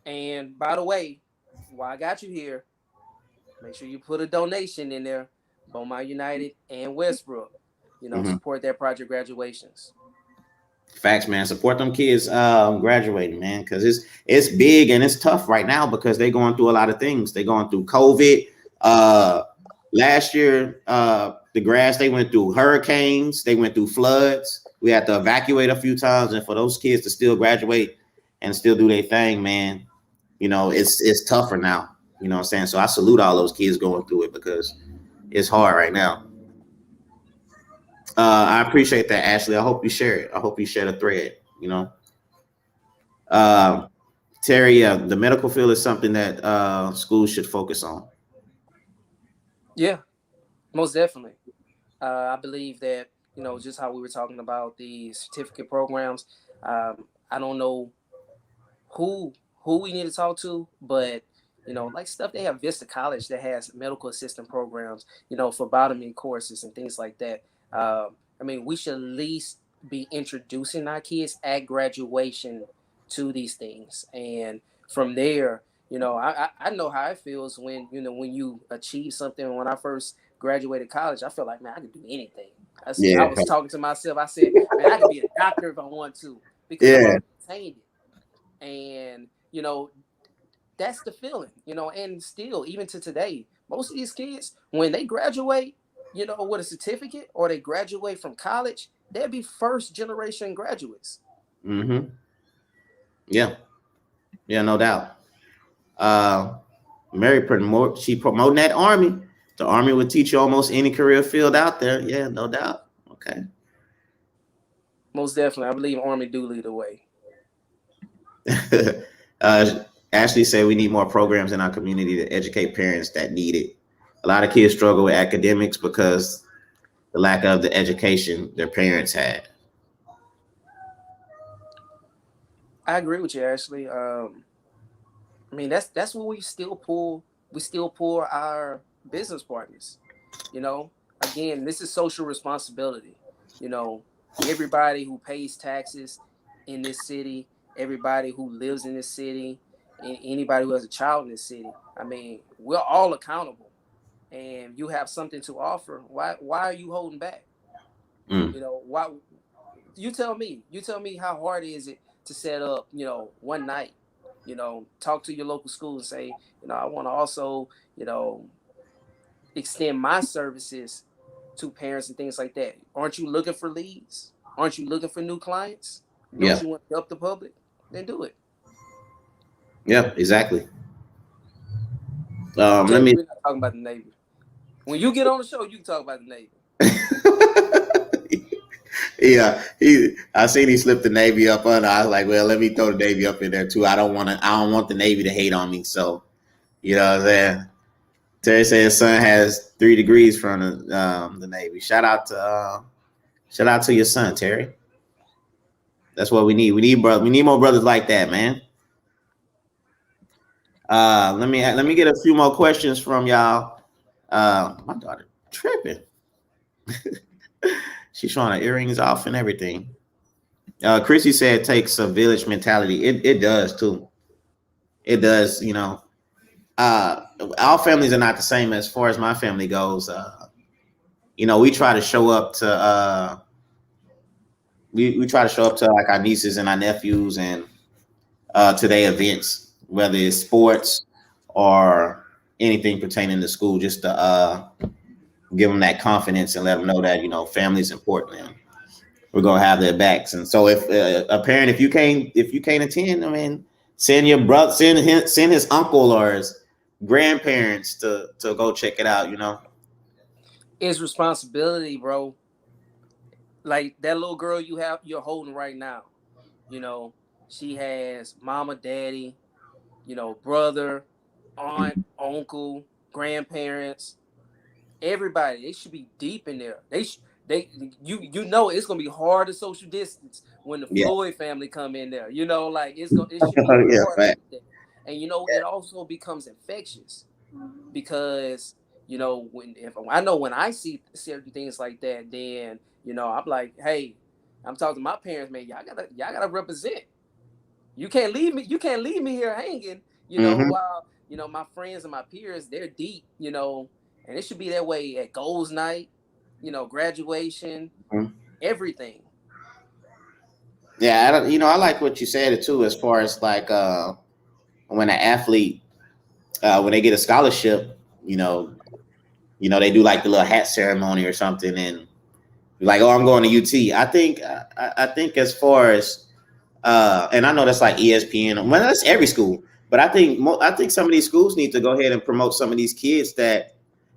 And by the way, while I got you here, make sure you put a donation in there. Beaumont United and Westbrook, support their project graduations. Facts, man. Support them kids graduating, man, because it's big and it's tough right now, because they're going through a lot of things. They're going through COVID. Last year, the grass, they went through hurricanes, they went through floods. We had to evacuate a few times, and for those kids to still graduate and still do their thing, man, it's tougher now. You know what I'm saying? So I salute all those kids going through it, because it's hard right now. I appreciate that, Ashley. I hope you share it. I hope you share the thread, Terry, the medical field is something that schools should focus on. Yeah, most definitely. I believe that, just how we were talking about the certificate programs, I don't know who we need to talk to, but, like stuff, they have Vista College that has medical assistant programs, phlebotomy courses and things like that. I mean, we should at least be introducing our kids at graduation to these things. And from there, I know how it feels when, when you achieve something. When I first graduated college, I felt like, man, I could do anything. I Yeah. was talking to myself. I said, man, I could be a doctor if I want to, because I've Yeah. already attained it. And, that's the feeling, and still, even to today, most of these kids, when they graduate, with a certificate, or they graduate from college, they'll be first generation graduates. Mm-hmm. Yeah. Yeah, no doubt. Mary promoting that Army. The Army would teach you almost any career field out there. Yeah, no doubt. Okay. Most definitely. I believe Army do lead the way. Ashley said we need more programs in our community to educate parents that need it. A lot of kids struggle with academics because the lack of the education their parents had. I agree with you, Ashley. I mean, that's what we still pull. We still pull our business partners. Again, this is social responsibility. You know, everybody who pays taxes in this city, everybody who lives in this city, anybody who has a child in this city. I mean, we're all accountable, and you have something to offer. Why are you holding back? Why? You tell me. You tell me, how hard is it to set up, one night, talk to your local school and say, I want to also, extend my services to parents and things like that. Aren't you looking for leads? Aren't you looking for new clients? Don't Yeah. you want to help the public? Then do it. Yeah, exactly. We're Let me. not talking about the Navy. When you get on the show, you can talk about the Navy. Yeah, I seen he slipped the Navy up under. I was like, well, let me throw the Navy up in there too. I don't want the Navy to hate on me. So, what I'm saying. Terry said his son has 3 degrees from the Navy. Shout out to your son, Terry. That's what we need. We need more brothers like that, man. Let me get a few more questions from y'all. My daughter tripping. She's showing her earrings off and everything. Chrissy said it takes a village mentality. It does too. It does, Our families are not the same as far as my family goes. We try to show up to we try to show up to like our nieces and our nephews and to their events, whether it's sports or anything pertaining to school, just to give them that confidence and let them know that family is important and we're gonna have their backs. And so, if a parent, if you can't attend, I mean, send your brother, send his uncle or his grandparents to go check it out. It's responsibility, bro. Like that little girl you're holding right now. She has mama, daddy, brother, aunt, uncle, grandparents, everybody. They should be deep in there. It's gonna be hard to social distance when the Yeah. Floyd family come in there. It should be hard Yeah, like right. that. And it also becomes infectious because when I see certain things like that, then I'm like, hey, I'm talking to my parents, man. Y'all gotta represent. You can't leave me. You can't leave me here hanging. Mm-hmm. While my friends and my peers, they're deep. And it should be that way at goals night. Graduation, Mm-hmm. everything. Yeah, I like what you said too, as far as like when an athlete when they get a scholarship, they do like the little hat ceremony or something, and like, oh, I'm going to UT. I think as far as and I know that's like ESPN. Well, that's every school, but I think some of these schools need to go ahead and promote some of these kids that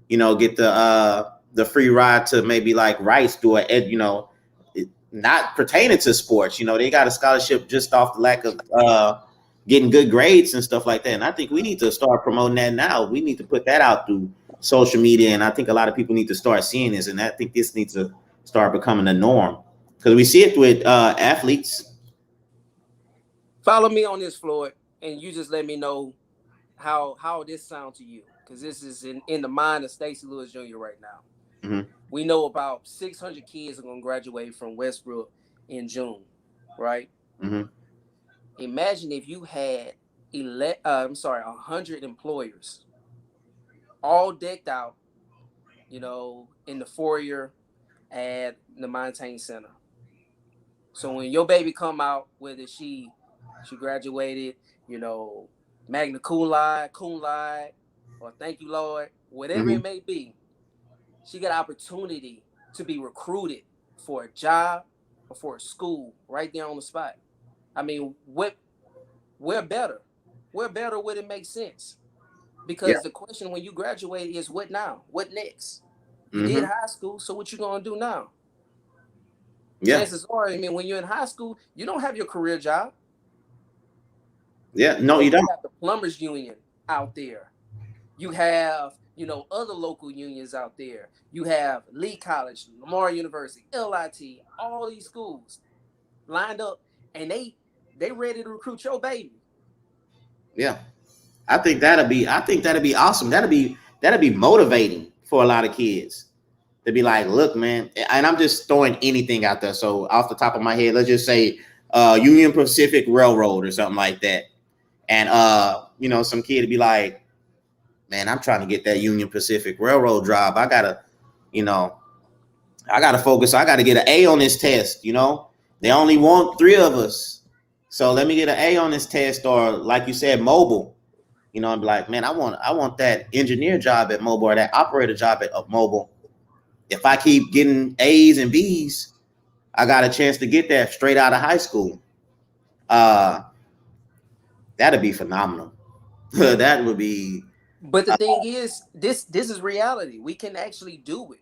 get the free ride to maybe like Rice do not pertaining to sports. They got a scholarship just off the lack of getting good grades and stuff like that. And I think we need to start promoting that now. We need to put that out through social media, and I think a lot of people need to start seeing this. And I think this needs to start becoming a norm because we see it with athletes. Follow me on this, Floyd, and you just let me know how this sounds to you, because this is in the mind of Stacey Lewis Jr. right now. We know about 600 kids are going to graduate from Westbrook in June, right? Imagine if you had 100 employers all decked out, you know, in the foyer at the Montaigne Center. So when your baby come out, whether she graduated, you know, magna cum laude, or thank you, Lord, whatever it may be, she got opportunity to be recruited for a job or for a school right there on the spot. I mean, we're better. We're better when it makes sense. Because the question when you graduate is what now? What next? You did high school, so what you gonna do now? Chances are, I mean, when you're in high school, you don't have your career job. Yeah, no, you don't. You have the plumbers union out there. You have, you know, other local unions out there. You have Lee College, Lamar University, LIT, all these schools lined up, and they ready to recruit your baby. Yeah, I think that'd be awesome. That'd be motivating for a lot of kids to be like, look, man, and I'm just throwing anything out there. So off the top of my head, let's just say Union Pacific Railroad or something like that. And you know, some kid to be like, man, I'm trying to get that Union Pacific Railroad job. I gotta focus. I gotta get an A on this test. You know, they only want 3 of us, so let me get an A on this test. Or like you said, mobile. You know, and be like, man, I want that engineer job at mobile or that operator job at mobile. If I keep getting A's and B's, I got a chance to get that straight out of high school. That'd be phenomenal. That would be. But the thing is, this is reality. We can actually do it.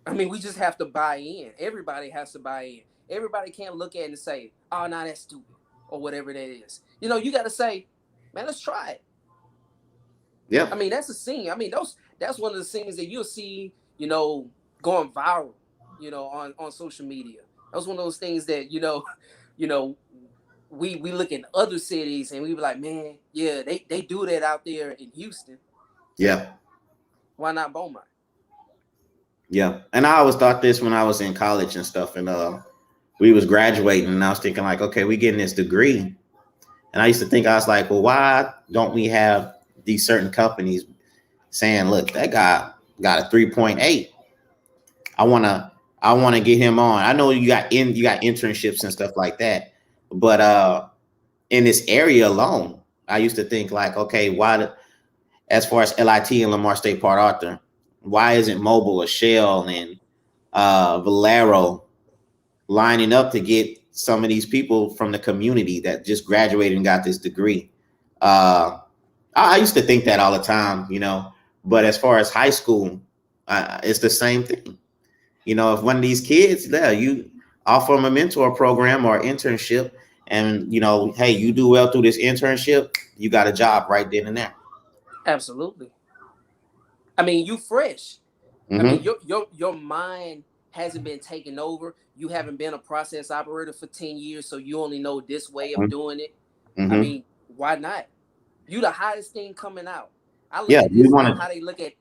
I mean, we just have to buy in. Everybody has to buy in. Everybody can't look at it and say, "Oh, no, that's stupid," or whatever that is. You know, you got to say, "Man, let's try it." Yeah. I mean, that's a scene. I mean, that's one of the things that you'll see, you know, going viral, you know, on social media. That's one of those things that, you know, we look in other cities and we be like, man, yeah, they do that out there in Houston. Yeah. Why not Beaumont? Yeah. And I always thought this when I was in college and stuff, and we was graduating, and I was thinking like, okay, we getting this degree. And I used to think, I was like, well, why don't we have these certain companies saying, look, that guy got a 3.8. I want to get him on. I know you got internships and stuff like that, but in this area alone, I used to think like, okay, as far as LIT and Lamar State Port Arthur, why isn't Mobile or Shell and Valero lining up to get some of these people from the community that just graduated and got this degree? I used to think that all the time, you know, but as far as high school, it's the same thing. You know, if one of these kids there, you offer them a mentor program or internship, and, you know, hey, you do well through this internship, you got a job right then and there. Absolutely. I mean, you fresh. I mean, your mind hasn't been taken over. You haven't been a process operator for 10 years, so you only know this way of doing it. I mean, why not? You the hottest thing coming out. I look at this how they look at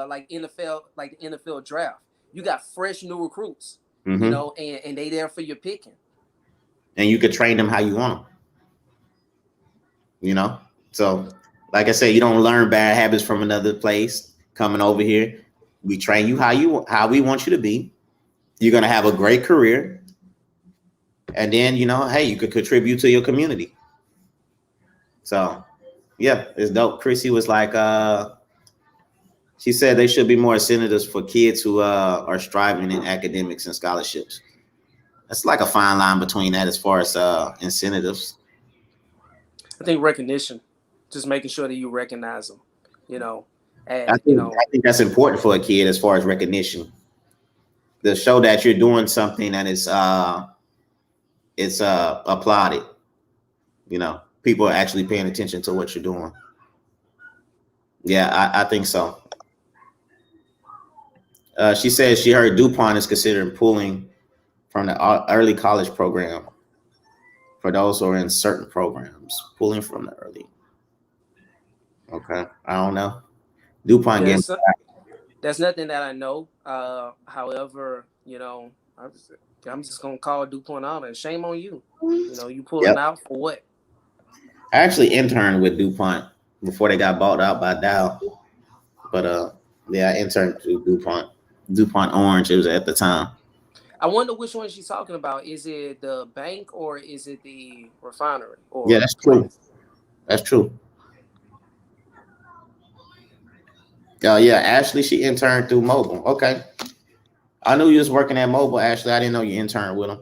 like the NFL draft. You got fresh new recruits, you know, and they there for your picking. And you could train them how you want them. You know, so like I said, you don't learn bad habits from another place coming over here. We train you how we want you to be. You're gonna have a great career, and then, you know, hey, you could contribute to your community. So, yeah, it's dope. Chrissy was like, she said there should be more incentives for kids who are striving in academics and scholarships. That's like a fine line between that as far as incentives. I think recognition, just making sure that you recognize them, you know. And, I think that's important for a kid as far as recognition. To show that you're doing something that is it's applauded. You know, people are actually paying attention to what you're doing. Yeah, I think so. She says she heard DuPont is considering pulling from the early college program for those who are in certain programs. Pulling from the early. Okay, I don't know. DuPont getting That's nothing that I know. However, I'm just gonna call DuPont out, and shame on you. You pulling out for what? I actually interned with DuPont before they got bought out by Dow. But I interned to DuPont Orange. It was at the time. I wonder which one she's talking about. Is it the bank or is it the refinery? Yeah, that's true. That's true. Ashley, she interned through Mobile. Okay. I knew you was working at Mobile, Ashley. I didn't know you interned with them.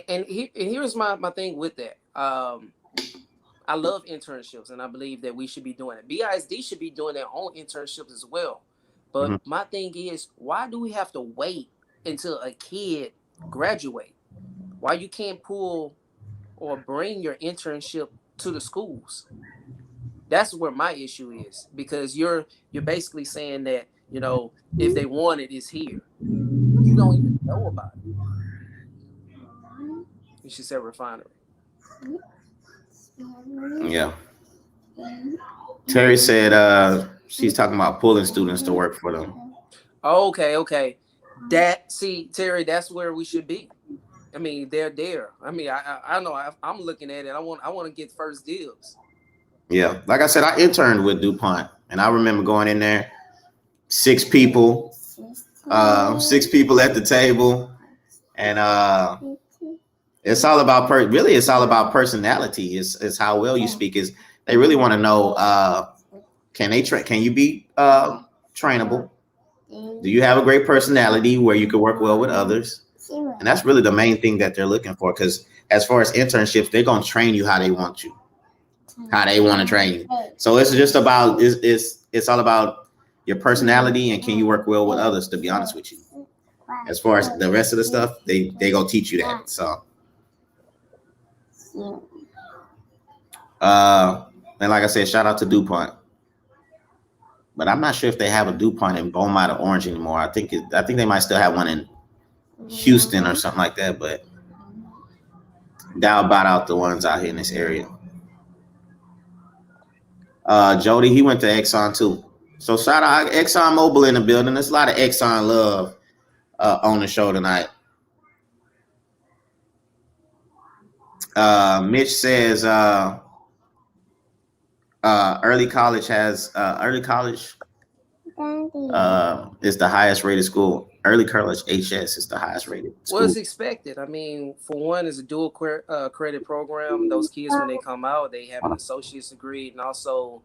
And here's my thing with that. I love internships, and I believe that we should be doing it. BISD should be doing their own internships as well. But my thing is, why do we have to wait until a kid graduate? Why you can't pull or bring your internship to the schools? That's where my issue is, because you're basically saying that, if they want it, it's here. You don't even know about it. She said refinery. Yeah. Terry said she's talking about pulling students to work for them. Okay. Terry, that's where we should be. I mean, they're there. I mean, I know I'm looking at it. I want to get first dibs. Yeah. Like I said, I interned with DuPont, and I remember going in there, 6 people at the table. And it's all about it's all about personality. It's how well you speak. Is they really want to know, can you be trainable? Do you have a great personality where you can work well with others? And that's really the main thing that they're looking for, because as far as internships, they're going to train you how they want to train you. So it's just about it's all about your personality and can you work well with others, to be honest with you. As far as the rest of the stuff, they gonna teach you that. So and like I said, shout out to DuPont. But I'm not sure if they have a DuPont in Beaumont or Orange anymore. I think they might still have one in Houston or something like that, but Dow bought out the ones out here in this area. Jody, he went to Exxon too. So shout out Exxon Mobil in the building. There's a lot of Exxon love on the show tonight. Mitch says early college is the highest rated school. Early college HS is the highest rated school. Well, it's expected. I mean, for one, it's a dual credit program. Those kids, when they come out, they have an associate's degree, and also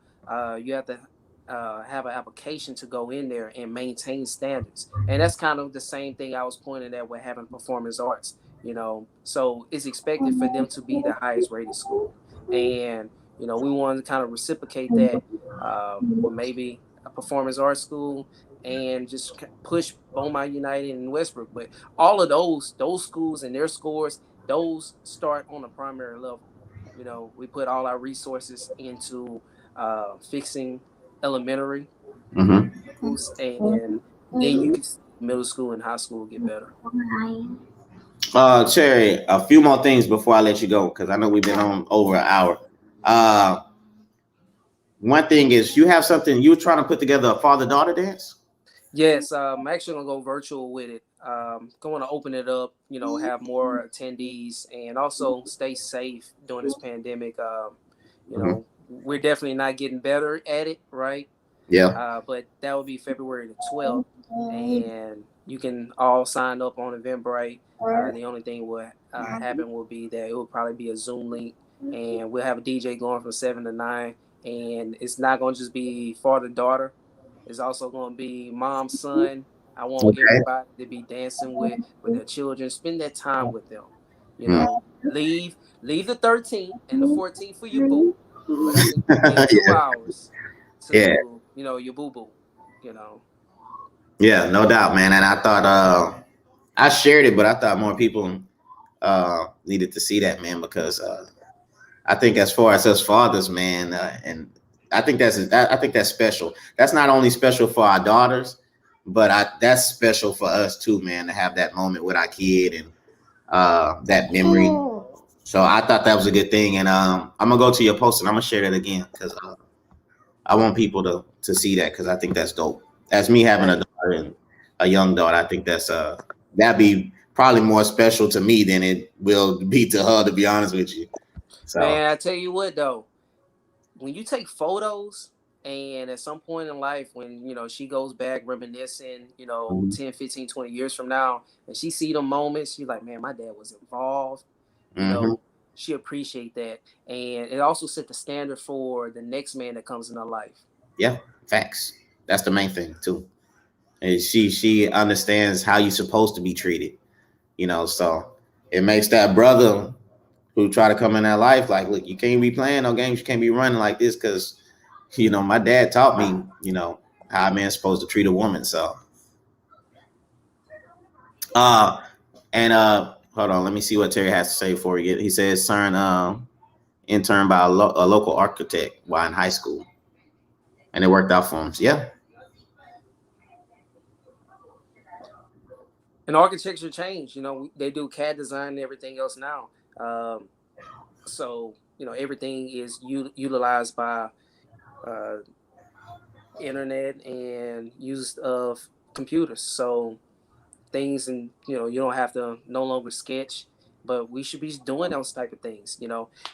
you have to have an application to go in there and maintain standards. And that's kind of the same thing I was pointing at with having performance arts. So it's expected for them to be the highest rated school, and we want to kind of reciprocate that with maybe a performance arts school, and just push Beaumont United and Westbrook. But all of those schools and their scores, those start on the primary level. We put all our resources into fixing elementary, and then you can middle school and high school get better. Cherry, a few more things before I let you go, because I know we've been on over an hour. One thing is, you have something you were trying to put together, a father-daughter dance? Yes, I'm actually gonna go virtual with it. Going to open it up, have more attendees, and also stay safe during this pandemic. We're definitely not getting better at it, right? Yeah. But that will be February the 12th, and you can all sign up on Eventbrite. The only thing will happen will be that it will probably be a Zoom link, and we'll have a DJ going from 7 to 9, and it's not going to just be father-daughter. It's also going to be mom, son. I want everybody to be dancing with their children. Spend that time with them. Leave the 13th and the 14th for your boo. But I think you get 2 hours to your boo-boo. Yeah, no doubt, man. And I thought I shared it, but I thought more people needed to see that, man, because I think as far as us fathers, man, and I think that's special. That's not only special for our daughters, but that's special for us too, man, to have that moment with our kid and that memory. So I thought that was a good thing, and I'm gonna go to your post and I'm gonna share that again, because I want people to see that, because I think that's dope. As me having a daughter and a young daughter, I think that'd be probably more special to me than it will be to her, to be honest with you. So Man, I tell you what though, when you take photos and at some point in life when she goes back reminiscing 10, 15, 20 years from now, and she see the moments, she's like, man, my dad was involved. mm-hmm. She appreciate that, and it also set the standard for the next man that comes in her life. Yeah, facts. That's the main thing too. And she understands how you're supposed to be treated, so it makes that brother who try to come in that life like, look, you can't be playing no games, you can't be running like this, because my dad taught me how a man's supposed to treat a woman. So and hold on, let me see what Terry has to say before we get. He says CERN interned by a local architect while in high school, and it worked out for him. Yeah. And architecture changed. They do CAD design and everything else now. So everything is utilized by internet and use of computers. So things, and you don't have to no longer sketch, but we should be doing those type of things.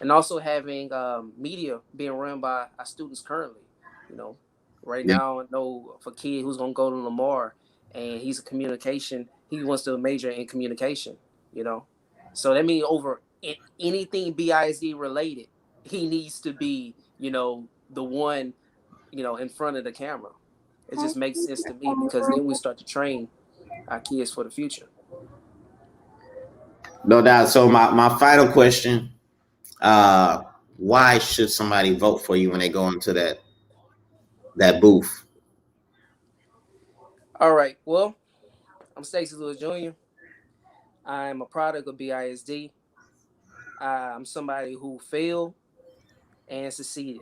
And also having media being run by our students currently. You know, right Yeah. now, I know for a kid who's gonna go to Lamar and he's a communication, he wants to major in communication. So that means over anything BISD related, he needs to be the one in front of the camera. It just makes sense to me, because then we start to train our kids for the future. No doubt. So my final question, why should somebody vote for you when they go into that booth? All right. Well, I'm Stacey Lewis Jr. I'm a product of BISD. I'm somebody who failed and succeeded.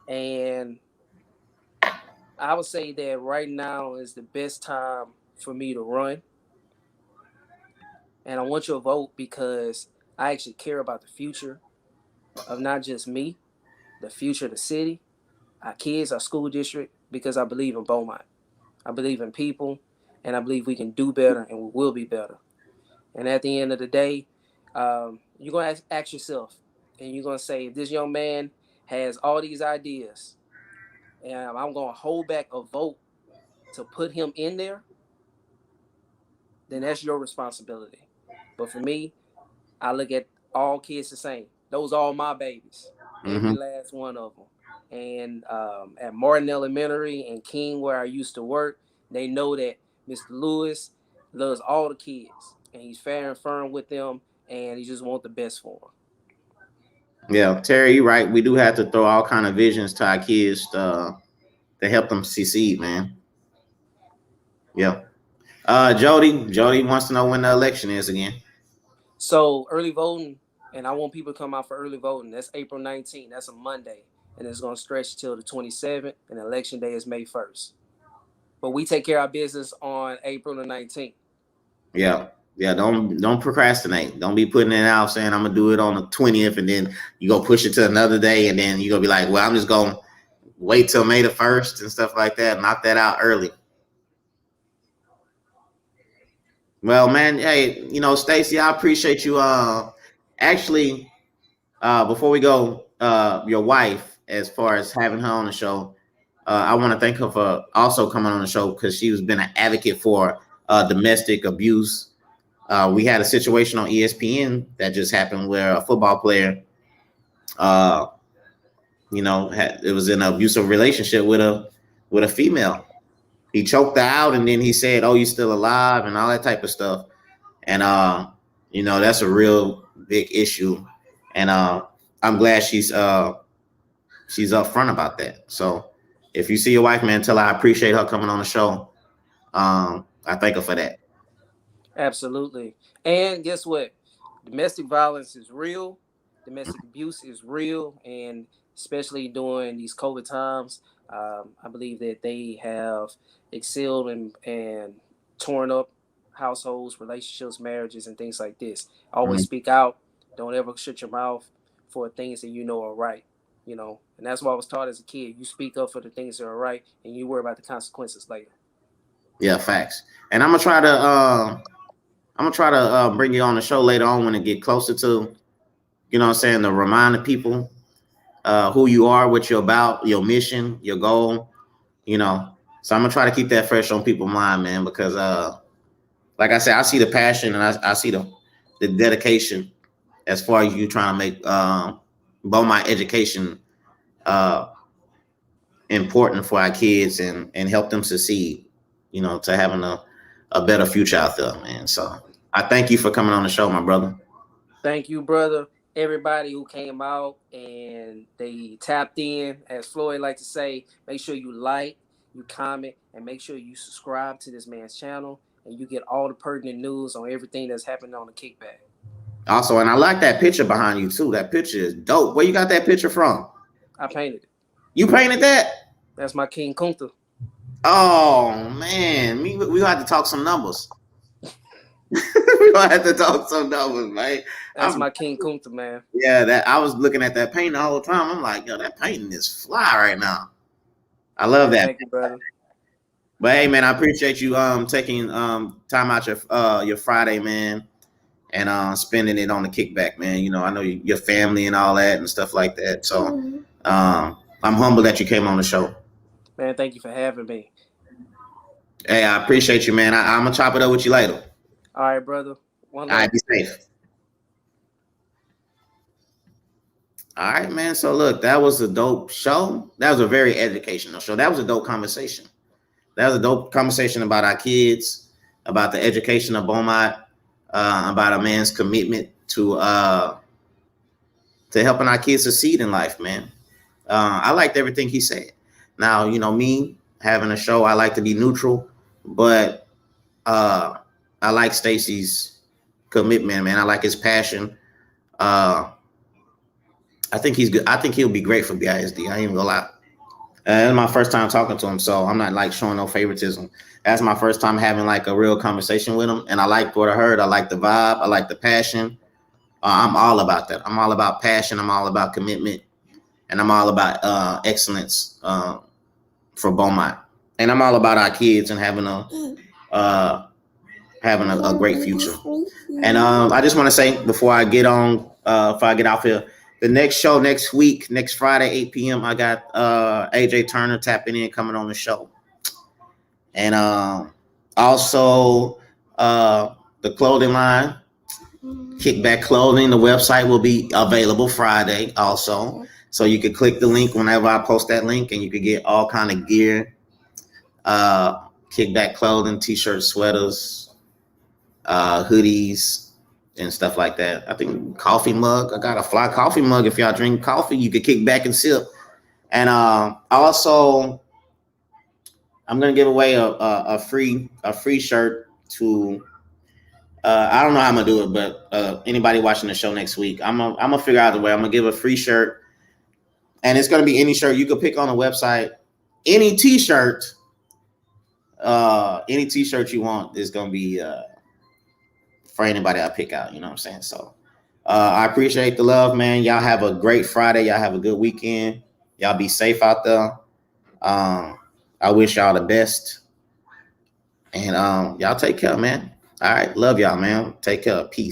And I would say that right now is the best time for me to run. And I want your vote because I actually care about the future of not just me, the future of the city, our kids, our school district, because I believe in Beaumont. I believe in people, and I believe we can do better, and we will be better. And at the end of the day, you're going to ask yourself, and you're going to say, if this young man has all these ideas, and I'm going to hold back a vote to put him in there, then that's your responsibility. But for me, I look at all kids the same. Those are all my babies, every last one of them. And at Martin Elementary and King, where I used to work, they know that Mr. Lewis loves all the kids, and he's fair and firm with them, and he just wants the best for them. Yeah, Terry, you're right. We do have to throw all kind of visions to our kids to help them succeed, man. Yeah. Jody wants to know when the election is again. So early voting, and I want people to come out for early voting. That's April 19th. That's a Monday, and it's going to stretch till the 27th, and election day is May 1st. But we take care of our business on April the 19th. Yeah. Yeah, don't procrastinate. Don't be putting it out saying I'm gonna do it on the 20th, and then you go push it to another day, and then you're gonna be like, well, I'm just gonna wait till May the 1st and stuff like that. Knock that out early. Well, man, hey, Stacey, I appreciate you. Actually, before we go, your wife, as far as having her on the show, I want to thank her for also coming on the show, because she's been an advocate for domestic abuse. We had a situation on ESPN that just happened where a football player, it was in an abusive relationship with a female. He choked her out, and then he said, "Oh, you still alive?" and all that type of stuff. And that's a real big issue. And I'm glad she's upfront about that. So if you see your wife, man, tell her I appreciate her coming on the show. I thank her for that. Absolutely. And guess what? Domestic violence is real. Domestic abuse is real. And especially during these COVID times, I believe that they have excelled and torn up households, relationships, marriages, and things like this. Always speak out. Don't ever shut your mouth for things that you know are right. you know, and that's what I was taught as a kid. You speak up for the things that are right, and you worry about the consequences later. Yeah, facts. And I'm gonna try to bring you on the show later on when it get closer to, you know what I'm saying, to remind the people who you are, what you're about, your mission, your goal, you know. So I'm gonna try to keep that fresh on people's mind, man, because like I said, I see the passion and I see the dedication as far as you trying to make Beaumont education important for our kids and help them succeed, you know, to having a better future out there, man. So I thank you for coming on the show, my brother. Thank you, brother. Everybody who came out and they tapped in, as Floyd like to say, make sure you like, you comment, and make sure you subscribe to this man's channel, and you get all the pertinent news on everything that's happening on the KikBack. Also, and I like that picture behind you too. That picture is dope. Where you got that picture from? I painted it. You painted that? That's my King Kunta. Oh man, we gonna have to talk some numbers. We gonna have to talk some numbers, man. That's my King Kunta, man. Yeah, that I was looking at that painting the whole time. I'm like, yo, that painting is fly right now. I love that. Thank you, brother. But hey, man, I appreciate you taking time out your Friday, man, and spending it on the KikBack, man. You know, I know your family and all that and stuff like that. So I'm humbled that you came on the show. Man, thank you for having me. Hey, I appreciate you, man. I'm gonna chop it up with you later. All right, brother. All right, be safe. All right, man. So look, that was a dope show. That was a very educational show. That was a dope conversation. That was a dope conversation about our kids, about the education of Beaumont, about a man's commitment to helping our kids succeed in life, man. I liked everything he said. Now, you know, me having a show, I like to be neutral, but I like Stacey's commitment, man. I like his passion. I think he's good. I think he'll be great for BISD. I ain't gonna lie. It's my first time talking to him, so I'm not like showing no favoritism. That's my first time having like a real conversation with him, and I liked what I heard. I like the vibe. I like the passion. I'm all about that. I'm all about passion. I'm all about commitment, and I'm all about excellence for Beaumont. And I'm all about our kids and having a great future. And I just want to say before I get on, if I get off here, the next show next week, next Friday, 8 p.m., I got AJ Turner tapping in, coming on the show. And also the clothing line, KikBack Clothing, the website will be available Friday also. So you could click the link whenever I post that link, and you could get all kind of gear, KikBack Clothing, t-shirts, sweaters, hoodies, and stuff like that. I think coffee mug. I got a fly coffee mug. If y'all drink coffee, you can kick back and sip. And also, I'm gonna give away a free shirt to. I don't know how I'm gonna do it, but anybody watching the show next week, I'm gonna figure out the way. I'm gonna give a free shirt, and it's gonna be any shirt you can pick on the website. Any t-shirt you want is gonna be for anybody I pick out, you know what I'm saying? So I appreciate the love, man. Y'all have a great Friday. Y'all have a good weekend. Y'all be safe out there. I wish y'all the best. And y'all take care, man. All right. Love y'all, man. Take care. Peace.